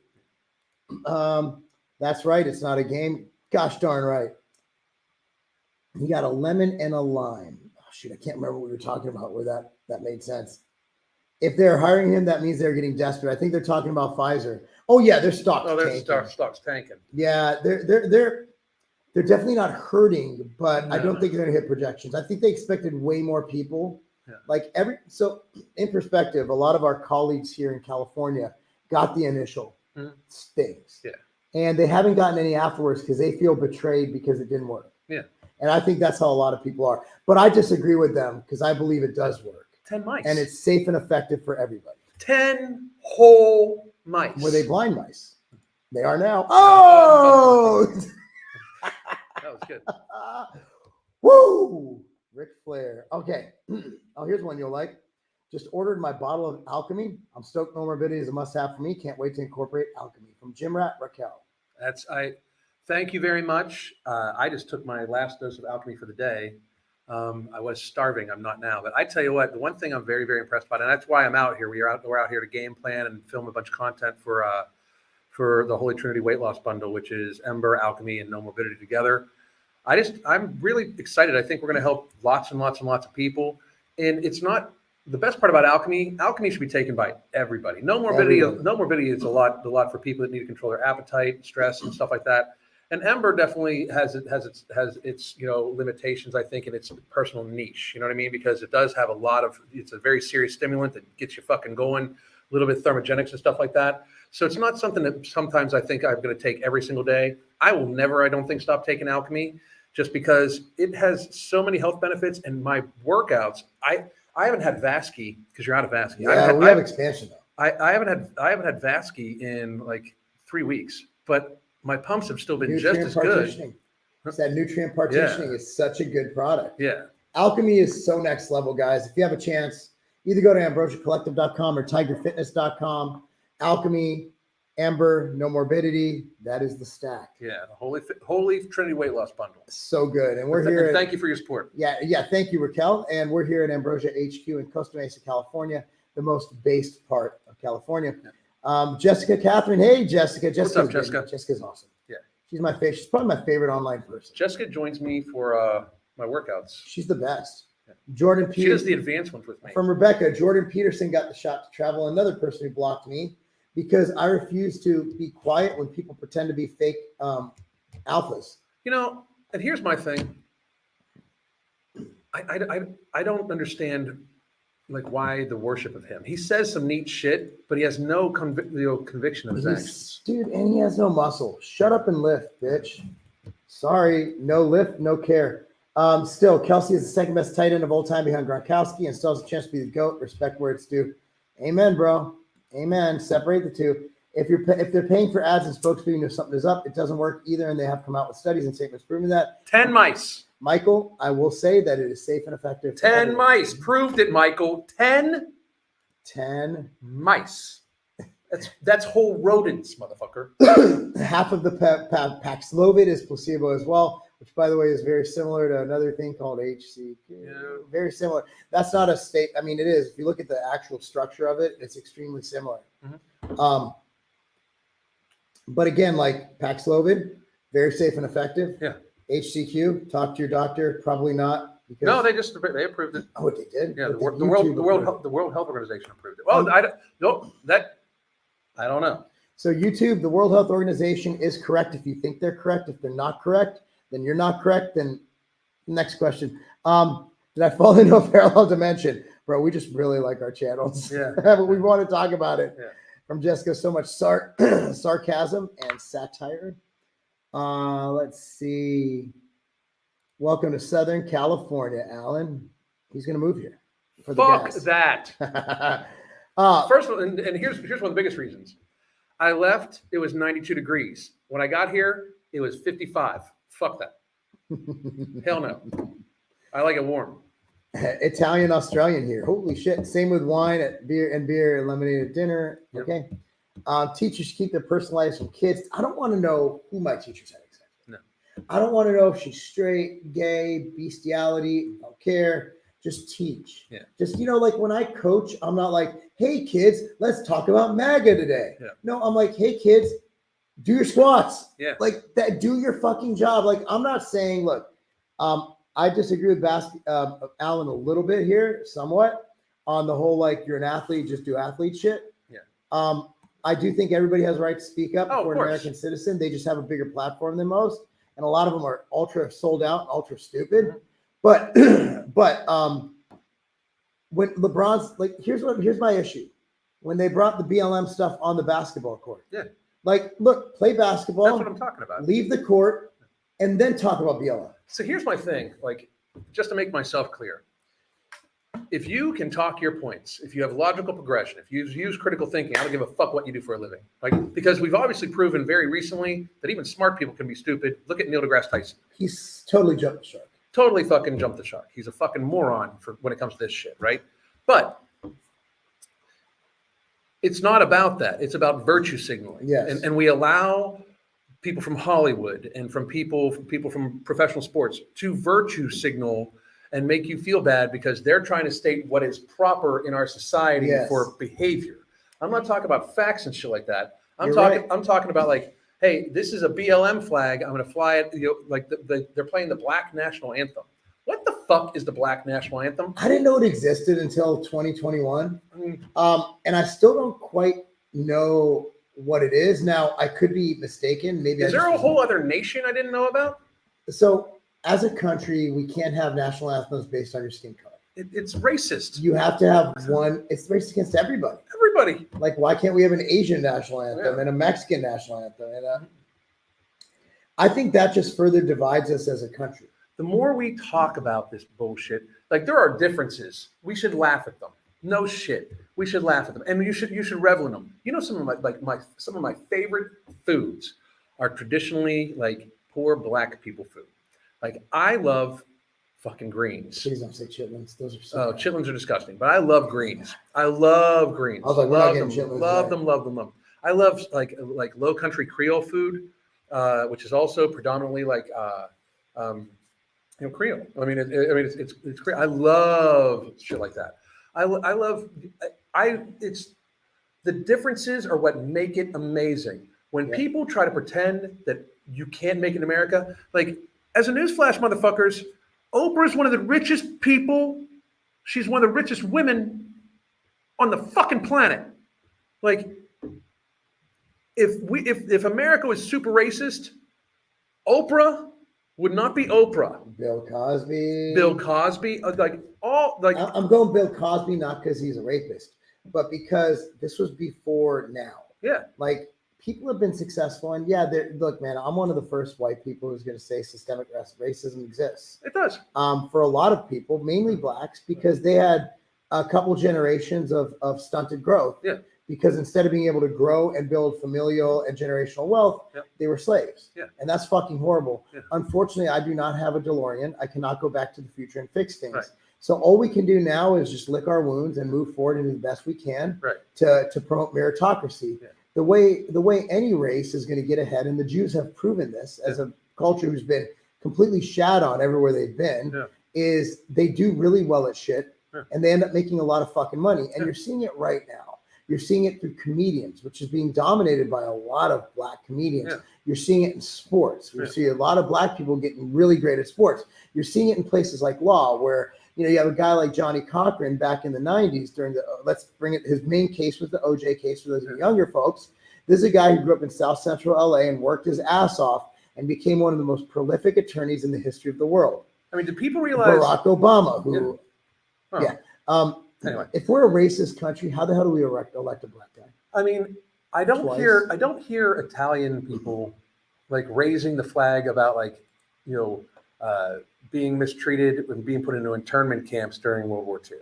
That's right. It's not a game. Gosh darn right. He got a lemon and a lime. Oh, shoot, I can't remember what we were talking about where that made sense. If they're hiring him, that means they're getting desperate. I think they're talking about Pfizer. Oh yeah, their stock's tanking. Stock's tanking. Yeah, they're definitely not hurting, but I don't think they're gonna hit projections. I think they expected way more people. Yeah. So in perspective, a lot of our colleagues here in California got the initial things. Yeah. And they haven't gotten any afterwards because they feel betrayed because it didn't work. Yeah. And I think that's how a lot of people are. But I disagree with them because I believe it does work. 10 mice. And it's safe and effective for everybody. 10 whole mice. Were they blind mice? They are now. Oh! That was good. Woo! Ric Flair. Okay. Oh, here's one you'll like. Just ordered my bottle of alchemy. I'm stoked. No Morbidity is a must-have for me. Can't wait to incorporate alchemy. From Jim Rat Raquel. Thank you very much. I just took my last dose of alchemy for the day. I was starving. I'm not now. But I tell you what, the one thing I'm very, very impressed by, and that's why I'm out here. We're out here to game plan and film a bunch of content for the Holy Trinity Weight Loss Bundle, which is Ember, Alchemy, and No Morbidity together. I'm really excited. I think we're going to help lots and lots and lots of people. And it's not the best part about alchemy. Alchemy should be taken by everybody. No Morbidity is a lot for people that need to control their appetite, stress, and stuff like that. And Ember definitely has its limitations, I think, in its personal niche. You know what I mean? Because it does have it's a very serious stimulant that gets you fucking going, a little bit thermogenics and stuff like that. So it's not something that sometimes I think I'm going to take every single day. I will never, I don't think, stop taking alchemy just because it has so many health benefits. And my workouts, I haven't had Vasky because you're out of Vasky. Yeah, we have expansion though. I haven't had Vasky in like 3 weeks, but my pumps have still been just as good. It's that nutrient partitioning is such a good product. Yeah. Alchemy is so next level, guys. If you have a chance, either go to ambrosiacollective.com or tigerfitness.com. Alchemy, Ember, No Morbidity. That is the stack. Yeah. The Holy Trinity Weight Loss Bundle. So good. And we're here. Thank you for your support. Yeah. Thank you, Raquel. And we're here at Ambrosia HQ in Costa Mesa, California, the most based part of California. Yeah. Jessica Catherine. Hey, Jessica. What's up, Jessica? Jessica's awesome. Yeah. She's my favorite. She's probably my favorite online person. Jessica joins me for my workouts. She's the best. Yeah. Jordan Peterson. She does the advanced ones with me. From Rebecca, Jordan Peterson got the shot to travel. Another person who blocked me because I refuse to be quiet when people pretend to be fake alphas. And here's my thing. I don't understand why the worship of him. He says some neat shit, but he has no conviction of his actions. Dude, and he has no muscle. Shut up and lift, bitch. Sorry, no lift, no care. Still, Kelce is the second best tight end of all time behind Gronkowski and still has a chance to be the GOAT. Respect where it's due. Amen, bro. Amen. Separate the two. If they're paying for ads and spokespeople, something is up, it doesn't work either, and they have come out with studies and statements proving that. 10 mice. Michael, I will say that it is safe and effective. 10 mice. Proved it, Michael. 10 mice. That's whole rodents, motherfucker. Half of the Paxlovid is placebo as well. which by the way is very similar to another thing called HCQ. Yeah. Very similar. That's not a state. I mean, it is. If you look at the actual structure of it, it's extremely similar. But again, like Paxlovid, very safe and effective. Yeah. HCQ, talk to your doctor. Probably not. Because, No, they approved it. Oh, they did. Yeah, But the did World Health Organization approved it. Well, I don't know. So YouTube, the World Health Organization is correct if you think they're correct. If they're not correct, then you're not correct. Then next question. Did I fall into a parallel dimension? Bro, we just really like our channels. Yeah. But we want to talk about it. Yeah. From Jessica, so much sarcasm and satire. Let's see. Welcome to Southern California, Alan. He's going to move here. For the Fuck gas. that. First of all, and here's one of the biggest reasons. I left, it was 92 degrees. When I got here, it was 55. Fuck that. Hell no. I like it warm. Italian Australian here. Holy shit. Same with wine at beer and lemonade at dinner. Yep. Okay. Teachers keep their personal lives from kids. I don't want to know who my teacher's had sex with. No. I don't want to know if she's straight, gay, bestiality. I don't care. Just teach. Yeah. Just, like when I coach, I'm not like, hey kids, let's talk about MAGA today. Yeah. No, I'm like, hey kids, do your squats. Yeah. Like that, do your fucking job. Like, I'm not saying, look, I disagree with Alan a little bit here, somewhat, on the whole, like, you're an athlete, just do athlete shit. Yeah. I do think everybody has a right to speak up for an course. American citizen. They just have a bigger platform than most. And a lot of them are ultra sold out, ultra stupid. Mm-hmm. But when LeBron's, like, here's my issue. When they brought the BLM stuff on the basketball court. Yeah. Like, look, play basketball. That's what I'm talking about. Leave the court and then talk about BLM. So here's my thing, like, just to make myself clear. If you can talk your points, if you have logical progression, if you use critical thinking, I don't give a fuck what you do for a living. Like, because we've obviously proven very recently that even smart people can be stupid. Look at Neil deGrasse Tyson. He's totally jumped the shark. Totally fucking jumped the shark. He's a fucking moron when it comes to this shit, right? But it's not about that. It's about virtue signaling. Yes. And we allow people from Hollywood and from people from professional sports to virtue signal and make you feel bad because they're trying to state what is proper in our society Yes. for behavior. I'm not talking about facts and shit like that. I'm You're talking about, like, hey, this is a BLM flag. I'm going to fly it. Like they're playing the Black National Anthem. What the fuck is the Black National Anthem? I didn't know it existed until 2021. I mean, And I still don't quite know what it is. Now, I could be mistaken. Maybe is there a whole other nation I didn't know about? So, as a country, we can't have national anthems based on your skin color. It's racist. You have to have one. It's racist against everybody. Everybody. Like, why can't we have an Asian national anthem Yeah. and a Mexican national anthem? And I think that just further divides us as a country. The more we talk about this bullshit, like, there are differences. We should laugh at them. No shit. We should laugh at them, and you should revel in them. Some of my favorite foods are traditionally, like, poor Black people food. Like, I love fucking greens. Please don't say chitlins. Those are so bad. Chitlins are disgusting, but I love greens. I love greens. I was like, we're not love getting them, chitlins love today. them, love them, love them. I love like low country Creole food, which is also predominantly like Creole. I mean, it's Creole. I love shit like that. It's the differences are what make it amazing. When people try to pretend that you can't make it in America, like, as a newsflash, motherfuckers, Oprah is one of the richest people. She's one of the richest women on the fucking planet. Like, if America was super racist, Oprah would not be Oprah. Bill Cosby. I'm going Bill Cosby not because he's a rapist, but because this was before now. Yeah. Like, people have been successful, and look, man, I'm one of the first white people who's going to say systemic racism exists. It does. For a lot of people, mainly Blacks, because they had a couple generations of stunted growth. Yeah. Because instead of being able to grow and build familial and generational wealth, they were slaves. Yeah. And that's fucking horrible. Yeah. Unfortunately, I do not have a DeLorean. I cannot go back to the future and fix things. Right. So all we can do now is just lick our wounds and move forward and do the best we can to promote meritocracy. Yeah. The way any race is going to get ahead, and the Jews have proven this as a culture who's been completely shat on everywhere they've been, is they do really well at shit, and they end up making a lot of fucking money. And you're seeing it right now. You're seeing it through comedians, which is being dominated by a lot of black comedians. You're seeing it in sports. We see a lot of black people getting really great at sports. You're seeing it in places like law, where you have a guy like Johnny Cochran back in the 90s during his main case was the OJ case for those younger folks. This is a guy who grew up in South Central LA and worked his ass off and became one of the most prolific attorneys in the history of the world. I mean, do people realize Barack Obama, who, Anyway, if we're a racist country, how the hell do we elect a black guy? I mean, I don't hear Italian people like raising the flag about like, being mistreated and being put into internment camps during World War II.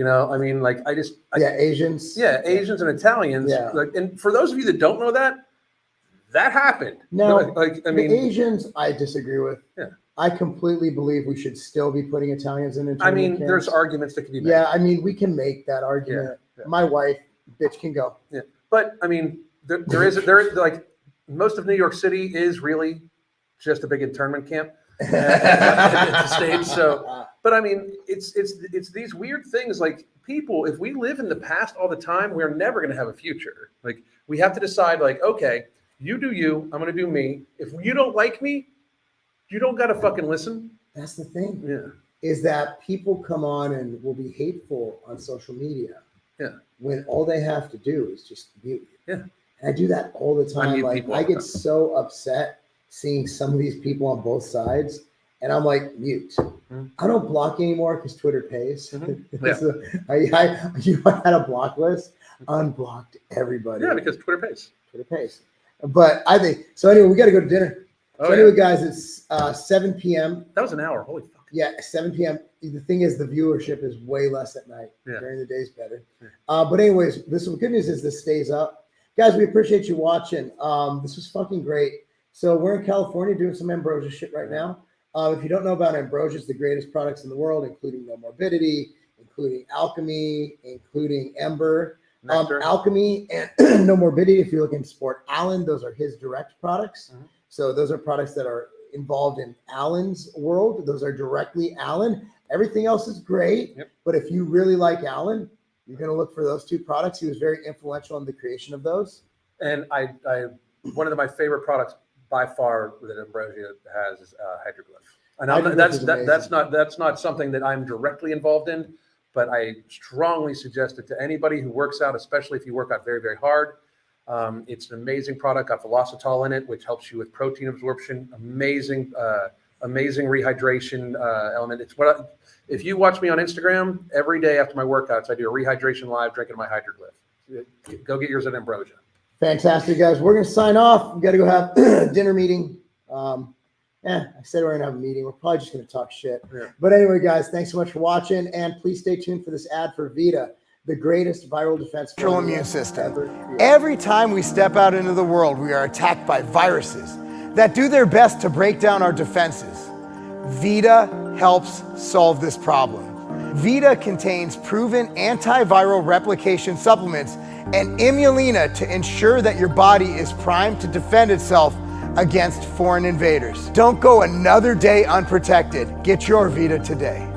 I mean, like Asians. Yeah, Asians and Italians. Yeah. Like, and for those of you that don't know that happened. No, I mean, the Asians, I disagree with. Yeah. I completely believe we should still be putting Italians in internment camps. There's arguments that can be made. Yeah, I mean, we can make that argument. Yeah. My wife, bitch, can go. Yeah, but I mean, there is like most of New York City is really just a big internment camp. It's the States. So, but I mean, it's these weird things. Like people, if we live in the past all the time, we're never going to have a future. Like we have to decide. Like, okay, you do you. I'm going to do me. If you don't like me, you don't got to fucking listen. That's the thing. Yeah, is that people come on and will be hateful on social media. Yeah, when all they have to do is just mute you. Yeah, and I do that all the time. Like I get so upset seeing some of these people on both sides, and I'm like, mute. I don't block anymore because Twitter pays. So I had a block list, unblocked everybody. Yeah, because Twitter pays. Twitter pays. But I think so. Anyway, we got to go to dinner. So anyway, guys, it's 7 p.m. That was an hour. Holy fuck. Yeah, 7 p.m. The thing is, the viewership is way less at night. Yeah. During the day's better. But anyways, the good news is this stays up. Guys, we appreciate you watching. This was fucking great. So we're in California doing some ambrosia shit right now. If you don't know about ambrosia, it's the greatest products in the world, including No Morbidity, including Alchemy, including Ember. Alchemy and No Morbidity, if you're looking to support Alan, those are his direct products. So those are products that are involved in Alan's world. Those are directly Alan. Everything else is great. But if you really like Alan, you're going to look for those two products. He was very influential in the creation of those. And I one of my favorite products by far that Ambrosia has is Hydroglyph. And that's not something that I'm directly involved in, but I strongly suggest it to anybody who works out, especially if you work out very, very hard. It's an amazing product. Got velocitol in it, which helps you with protein absorption. Amazing rehydration element. It's if you watch me on Instagram every day after my workouts, I do a rehydration live drinking my Hydroglyph. Go get yours at Ambrosia. Fantastic, guys. We're gonna sign off. We got to go have a dinner meeting. I said we're gonna have a meeting. We're probably just gonna talk shit. But anyway, guys, thanks so much for watching, and please stay tuned for this ad for Vita, the greatest viral defense natural immune system. Every time we step out into the world, we are attacked by viruses that do their best to break down our defenses. Vita helps solve this problem. Vita contains proven antiviral replication supplements and Imulina to ensure that your body is primed to defend itself against foreign invaders. Don't go another day unprotected. Get your Vita today.